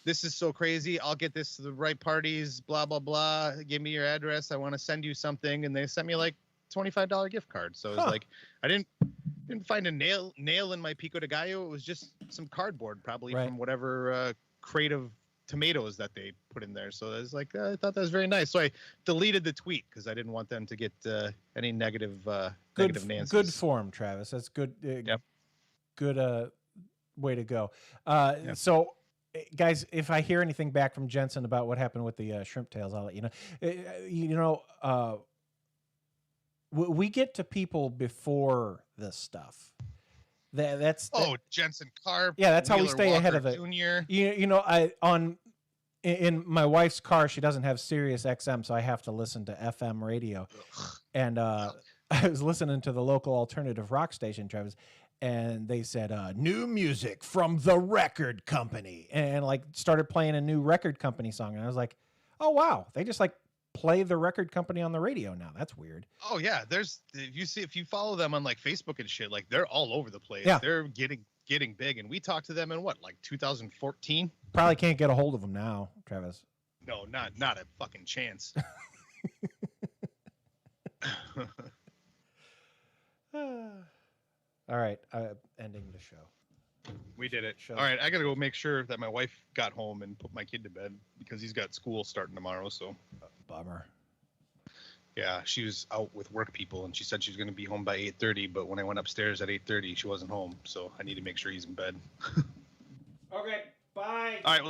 "This is so crazy. I'll get this to the right parties. Blah blah blah. Give me your address. I want to send you something." And they sent me like $25 gift card. So it was like I didn't find a nail in my Pico de Gallo. It was just some cardboard, probably from whatever crate of tomatoes that they put in there. So I was like, I thought that was very nice. So I deleted the tweet because I didn't want them to get any negative Nancy's. Good form, Travis. That's good. Good way to go. So, guys, if I hear anything back from Jensen about what happened with the shrimp tails, I'll let you know. We get to people before this stuff. That's Jensen Carp. Yeah, that's how we Wheeler stay Walker ahead of it. Jr. You know, in my wife's car, she doesn't have Sirius XM, so I have to listen to FM radio. And I was listening to the local alternative rock station, Travis, and they said new music from the record company, and like started playing a new record company song, and I was like, oh wow, they just like play the record company on the radio now. That's weird. Oh yeah, if you follow them on like Facebook and shit, like they're all over the place. Yeah. They're getting big, and we talked to them in what, like 2014? Probably can't get a hold of them now, Travis. No, not a fucking chance. All right, ending the show. We did it. All right, I gotta go make sure that my wife got home and put my kid to bed because he's got school starting tomorrow. So, bummer. Yeah, she was out with work people, and she said she was gonna be home by 8:30. But when I went upstairs at 8:30, she wasn't home. So I need to make sure he's in bed. Okay, bye. All right, we'll talk.